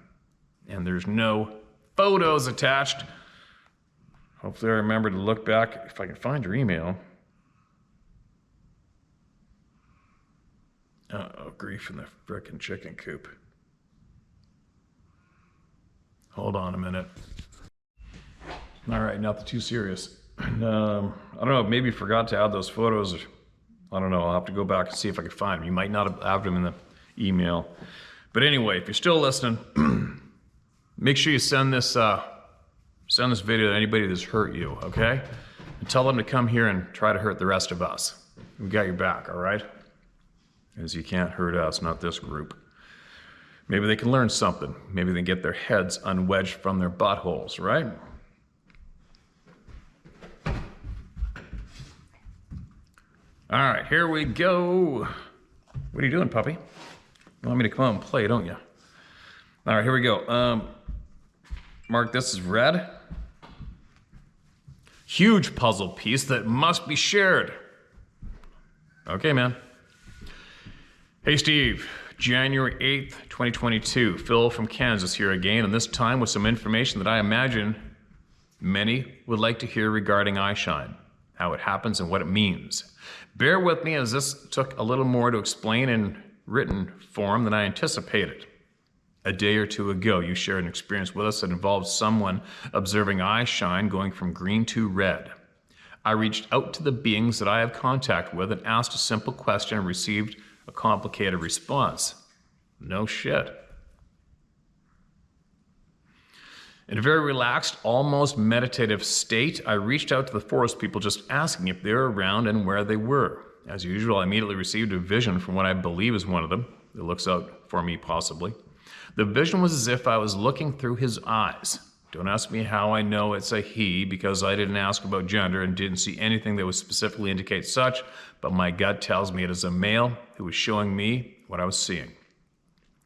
And there's no photos attached. Hopefully I remember to look back if I can find your email. Oh, grief in the frickin' chicken coop. Hold on a minute. All right, nothing too serious. I don't know, maybe forgot to add those photos. I don't know, I'll have to go back and see if I can find them. You might not have added them in the email. But anyway, if you're still listening, make sure you send this video to anybody that's hurt you, okay? And tell them to come here and try to hurt the rest of us. We got your back, all right? Because you can't hurt us, not this group. Maybe they can learn something. Maybe they can get their heads unwedged from their buttholes, right? All right, here we go. What are you doing, puppy? You want me to come out and play, don't you? All right, here we go. Mark, this is red. Huge puzzle piece that must be shared. Okay, man. Hey, Steve. January 8th, 2022. Phil from Kansas here again, and this time with some information that I imagine many would like to hear regarding eyeshine, how it happens and what it means. Bear with me as this took a little more to explain in written form than I anticipated. A day or two ago, you shared an experience with us that involved someone observing eyeshine going from green to red. I reached out to the beings that I have contact with and asked a simple question and received a complicated response. No shit. In a very relaxed, almost meditative state, I reached out to the forest people just asking if they were around and where they were. As usual, I immediately received a vision from what I believe is one of them. It looks out for me, possibly. The vision was as if I was looking through his eyes. Don't ask me how I know it's a he, because I didn't ask about gender and didn't see anything that would specifically indicate such, but my gut tells me it is a male who was showing me what I was seeing.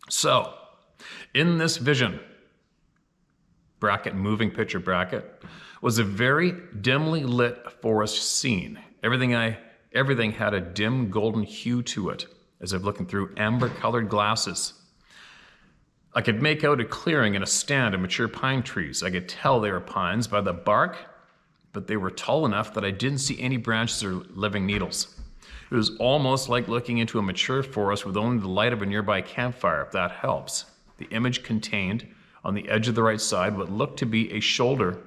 So, in this vision, bracket, moving picture bracket, was a very dimly lit forest scene. Everything had a dim golden hue to it, as if looking through amber-colored glasses. I could make out a clearing and a stand of mature pine trees. I could tell they were pines by the bark, but they were tall enough that I didn't see any branches or living needles. It was almost like looking into a mature forest with only the light of a nearby campfire, if that helps. The image contained, on the edge of the right side, what looked to be a shoulder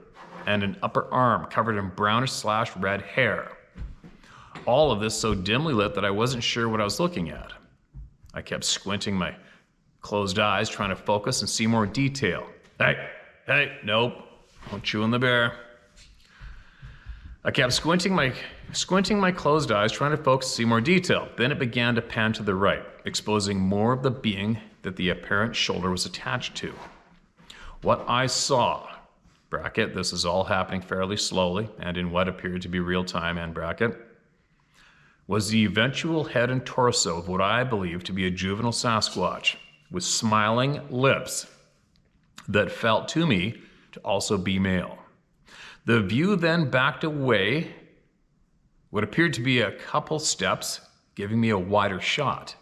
and an upper arm covered in brownish/red hair. All of this so dimly lit that I wasn't sure what I was looking at. I kept squinting my closed eyes, trying to focus and see more detail. Hey, nope, don't chew on the bear. I kept squinting my closed eyes, trying to focus to see more detail. Then it began to pan to the right, exposing more of the being that the apparent shoulder was attached to. What I saw, bracket, this is all happening fairly slowly and in what appeared to be real time, end bracket, was the eventual head and torso of what I believe to be a juvenile Sasquatch with smiling lips that felt to me to also be male. The view then backed away what appeared to be a couple steps, giving me a wider shot.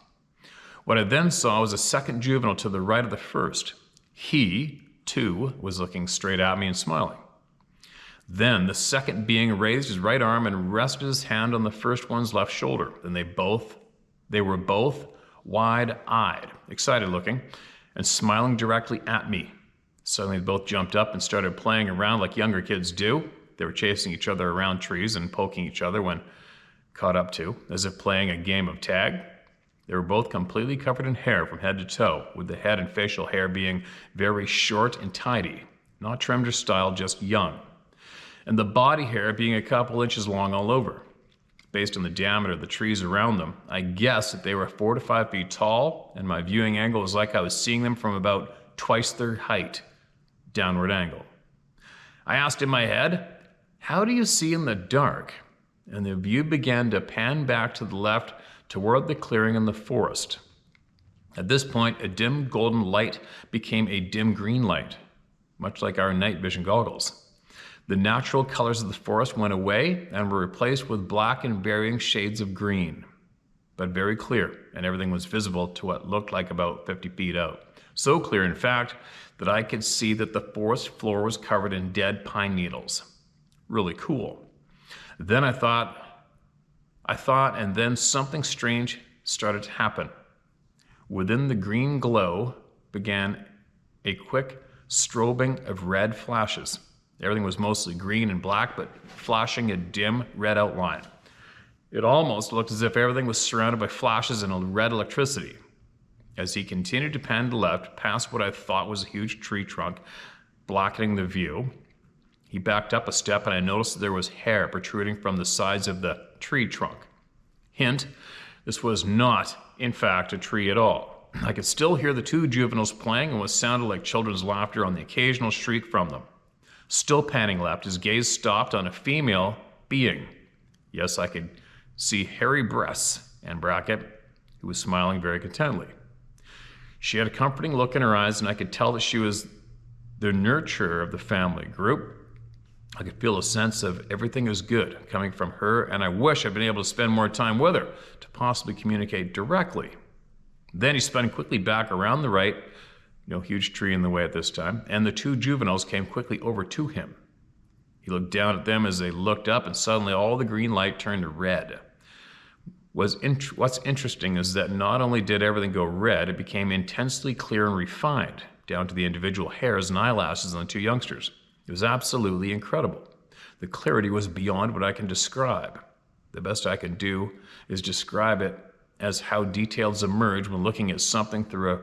What I then saw was a second juvenile to the right of the first. He, too, was looking straight at me and smiling. Then the second being raised his right arm and rested his hand on the first one's left shoulder. Then they were both wide-eyed, excited looking, and smiling directly at me. Suddenly they both jumped up and started playing around like younger kids do. They were chasing each other around trees and poking each other when caught up to, as if playing a game of tag. They were both completely covered in hair from head to toe, with the head and facial hair being very short and tidy, not trimmed or styled, just young, and the body hair being a couple inches long all over. Based on the diameter of the trees around them, I guessed that they were 4 to 5 feet tall, and my viewing angle was like I was seeing them from about twice their height, downward angle. I asked in my head, "How do you see in the dark?" And the view began to pan back to the left toward the clearing in the forest. At this point, a dim golden light became a dim green light, much like our night vision goggles. The natural colors of the forest went away and were replaced with black and varying shades of green, but very clear, and everything was visible to what looked like about 50 feet out. So clear, in fact, that I could see that the forest floor was covered in dead pine needles. Really cool. Then I thought, and then something strange started to happen. Within the green glow began a quick strobing of red flashes. Everything was mostly green and black, but flashing a dim red outline. It almost looked as if everything was surrounded by flashes and red electricity. As he continued to pan to the left, past what I thought was a huge tree trunk, blocking the view, he backed up a step and I noticed that there was hair protruding from the sides of the tree trunk. Hint, this was not, in fact, a tree at all. I could still hear the two juveniles playing and what sounded like children's laughter on the occasional shriek from them. Still panning left, his gaze stopped on a female being. Yes, I could see hairy breasts, and bracket, who was smiling very contentedly. She had a comforting look in her eyes, and I could tell that she was the nurturer of the family group. I could feel a sense of everything is good coming from her, and I wish I'd been able to spend more time with her to possibly communicate directly. Then he spun quickly back around the right, no huge tree in the way at this time, and the two juveniles came quickly over to him. He looked down at them as they looked up, and suddenly all the green light turned red. What's interesting is that not only did everything go red, it became intensely clear and refined, down to the individual hairs and eyelashes on the two youngsters. It was absolutely incredible. The clarity was beyond what I can describe. The best I can do is describe it as how details emerge when looking at something through a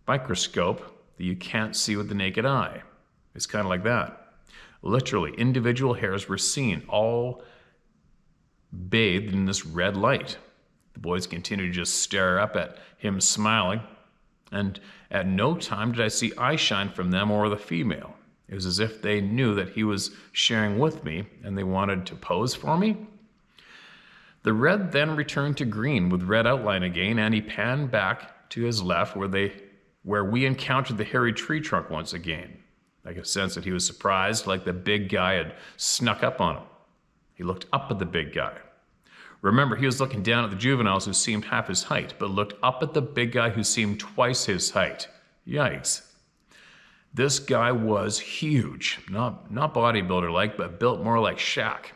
microscope that you can't see with the naked eye. It's kind of like that. Literally, individual hairs were seen, all bathed in this red light. The boys continued to just stare up at him smiling, and at no time did I see eye shine from them or the female. It was as if they knew that he was sharing with me and they wanted to pose for me. The red then returned to green with red outline again, and he panned back to his left where we encountered the hairy tree trunk once again. I could sense that he was surprised, like the big guy had snuck up on him. He looked up at the big guy. Remember, he was looking down at the juveniles who seemed half his height, but looked up at the big guy who seemed twice his height. Yikes. This guy was huge, not bodybuilder-like, but built more like Shaq.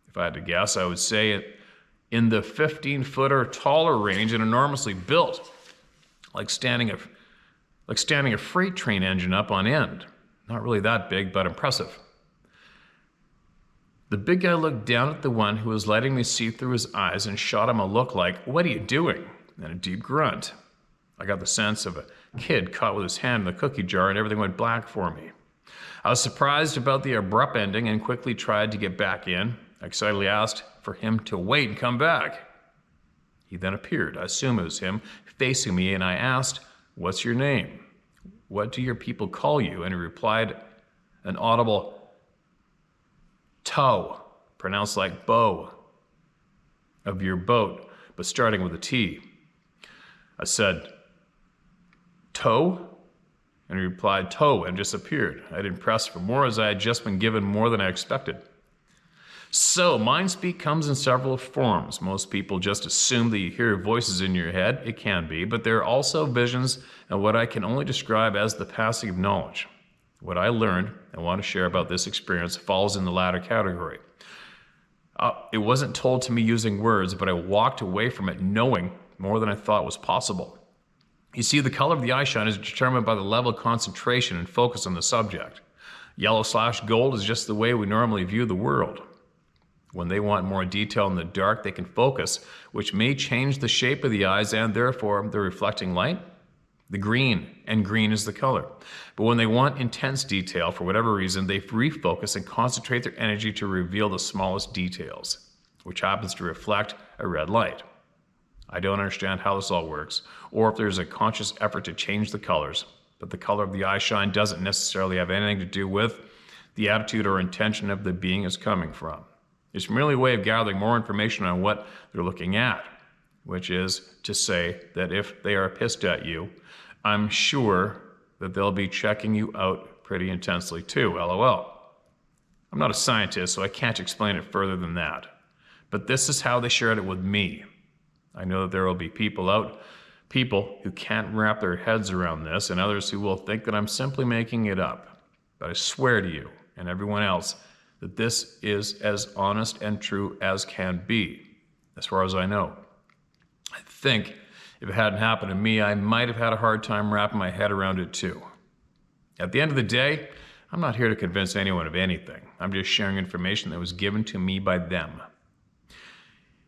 If I had to guess, I would say it in the 15-foot or taller range and enormously built, like standing a freight train engine up on end. Not really that big, but impressive. The big guy looked down at the one who was letting me see through his eyes and shot him a look like, "What are you doing?" and a deep grunt. I got the sense of a kid caught with his hand in the cookie jar and everything went black for me. I was surprised about the abrupt ending and quickly tried to get back in. I excitedly asked for him to wait and come back. He then appeared. I assume it was him facing me, and I asked, "What's your name? What do your people call you?" And he replied, an audible "toe," pronounced like bow, of your boat, but starting with a T. I said, "Toe?" And he replied, "Toe," and disappeared. I didn't press for more, as I had just been given more than I expected. So, mind speak comes in several forms. Most people just assume that you hear voices in your head. It can be, but there are also visions and what I can only describe as the passing of knowledge. What I learned and want to share about this experience falls in the latter category. It wasn't told to me using words, but I walked away from it knowing more than I thought was possible. You see, the color of the eye shine is determined by the level of concentration and focus on the subject. Yellow/gold is just the way we normally view the world. When they want more detail in the dark, they can focus, which may change the shape of the eyes and therefore the reflecting light. The green, and green is the color. But when they want intense detail, for whatever reason, they refocus and concentrate their energy to reveal the smallest details, which happens to reflect a red light. I don't understand how this all works, or if there's a conscious effort to change the colors, but the color of the eye shine doesn't necessarily have anything to do with the attitude or intention of the being it's coming from. It's merely a way of gathering more information on what they're looking at, which is to say that if they are pissed at you, I'm sure that they'll be checking you out pretty intensely too, LOL. I'm not a scientist, so I can't explain it further than that. But this is how they shared it with me. I know that there will be people who can't wrap their heads around this, and others who will think that I'm simply making it up. But I swear to you and everyone else that this is as honest and true as can be, as far as I know. I think if it hadn't happened to me, I might have had a hard time wrapping my head around it too. At the end of the day, I'm not here to convince anyone of anything. I'm just sharing information that was given to me by them.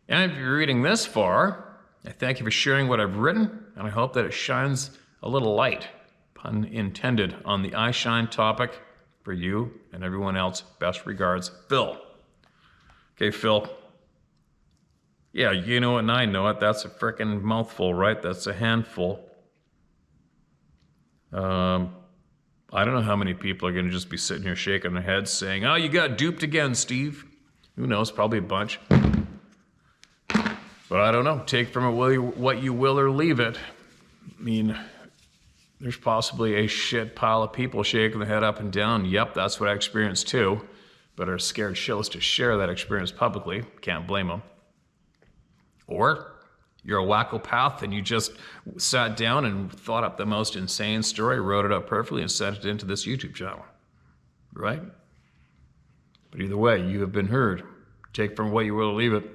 And if you're reading this far, I thank you for sharing what I've written, and I hope that it shines a little light, pun intended, on the eye shine topic for you and everyone else. Best regards, Phil. Okay, Phil. Yeah, you know it and I know it. That's a frickin' mouthful, right? That's a handful. I don't know how many people are going to just be sitting here shaking their heads saying, "Oh, you got duped again, Steve." Who knows? Probably a bunch. But I don't know. Take from it what you will or leave it. I mean, there's possibly a shit pile of people shaking their head up and down. Yep, that's what I experienced too. But are scared shitless to share that experience publicly. Can't blame them. Or you're a wackopath and you just sat down and thought up the most insane story, wrote it up perfectly, and sent it into this YouTube channel. Right? But either way, you have been heard. Take from what you will or leave it.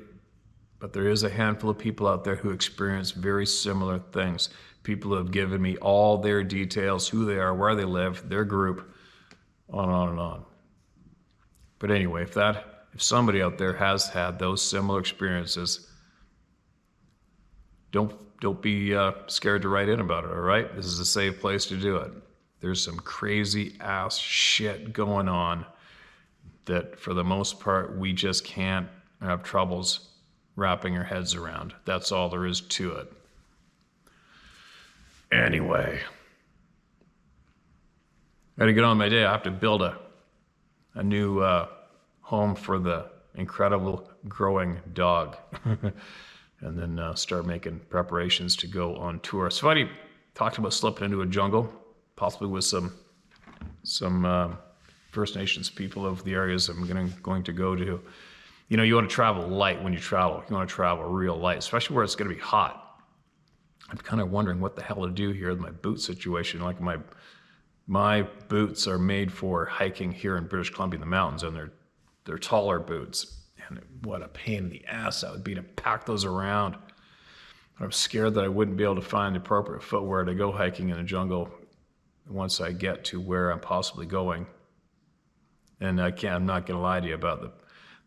But there is a handful of people out there who experience very similar things. People who have given me all their details, who they are, where they live, their group, on and on and on. But anyway, if somebody out there has had those similar experiences, don't be scared to write in about it, all right? This is a safe place to do it. There's some crazy ass shit going on that for the most part we just can't have troubles wrapping our heads around. That's all there is to it. Anyway, I gotta get on my day. I have to build a new home for the incredible growing dog. And then start making preparations to go on tour. So I talked about slipping into a jungle, possibly with some First Nations people of the areas I'm going to go to. You know, you want to travel light when you travel. You want to travel real light, especially where it's going to be hot. I'm kind of wondering what the hell to do here with my boot situation. Like my boots are made for hiking here in British Columbia in the mountains, and they're taller boots. And what a pain in the ass that would be to pack those around. I'm scared that I wouldn't be able to find the appropriate footwear to go hiking in the jungle once I get to where I'm possibly going. And I'm not going to lie to you about the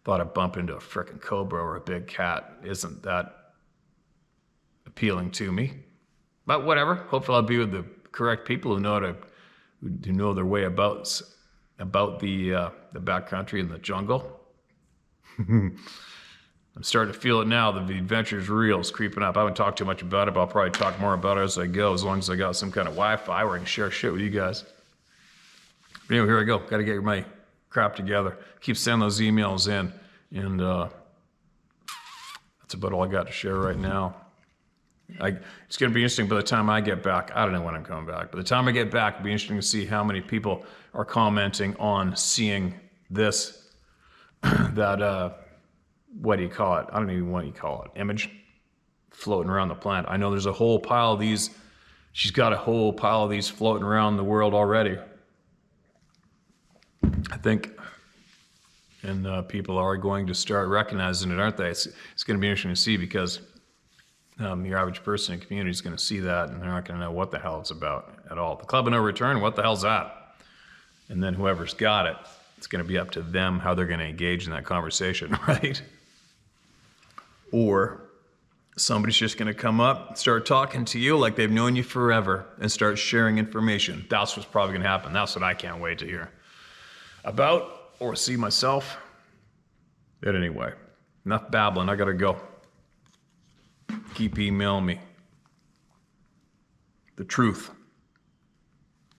thought of bumping into a frickin' cobra or a big cat. Isn't that appealing to me? But whatever. Hopefully I'll be with the correct people who know their way about the backcountry and the jungle. I'm starting to feel it now. The adventure's real. It's creeping up. I haven't talked too much about it, but I'll probably talk more about it as I go, as long as I got some kind of Wi-Fi where I can share shit with you guys. But anyway, here I go. Got to get my crap together. Keep sending those emails in. And that's about all I got to share right now. It's going to be interesting by the time I get back. I don't know when I'm coming back. By the time I get back, it'll be interesting to see how many people are commenting on seeing this, that, what do you call it? I don't even know what you call it. Image floating around the planet. I know there's a whole pile of these. She's got a whole pile of these floating around the world already, I think. And people are going to start recognizing it, aren't they? It's going to be interesting to see, because the average person in the community is going to see that, and they're not going to know what the hell it's about at all. The Club of No Return, what the hell's that? And then whoever's got it, it's going to be up to them how they're going to engage in that conversation, right? Or somebody's just going to come up and start talking to you like they've known you forever and start sharing information. That's what's probably going to happen. That's what I can't wait to hear about or see myself. But anyway, enough babbling. I got to go. Keep emailing me the truth.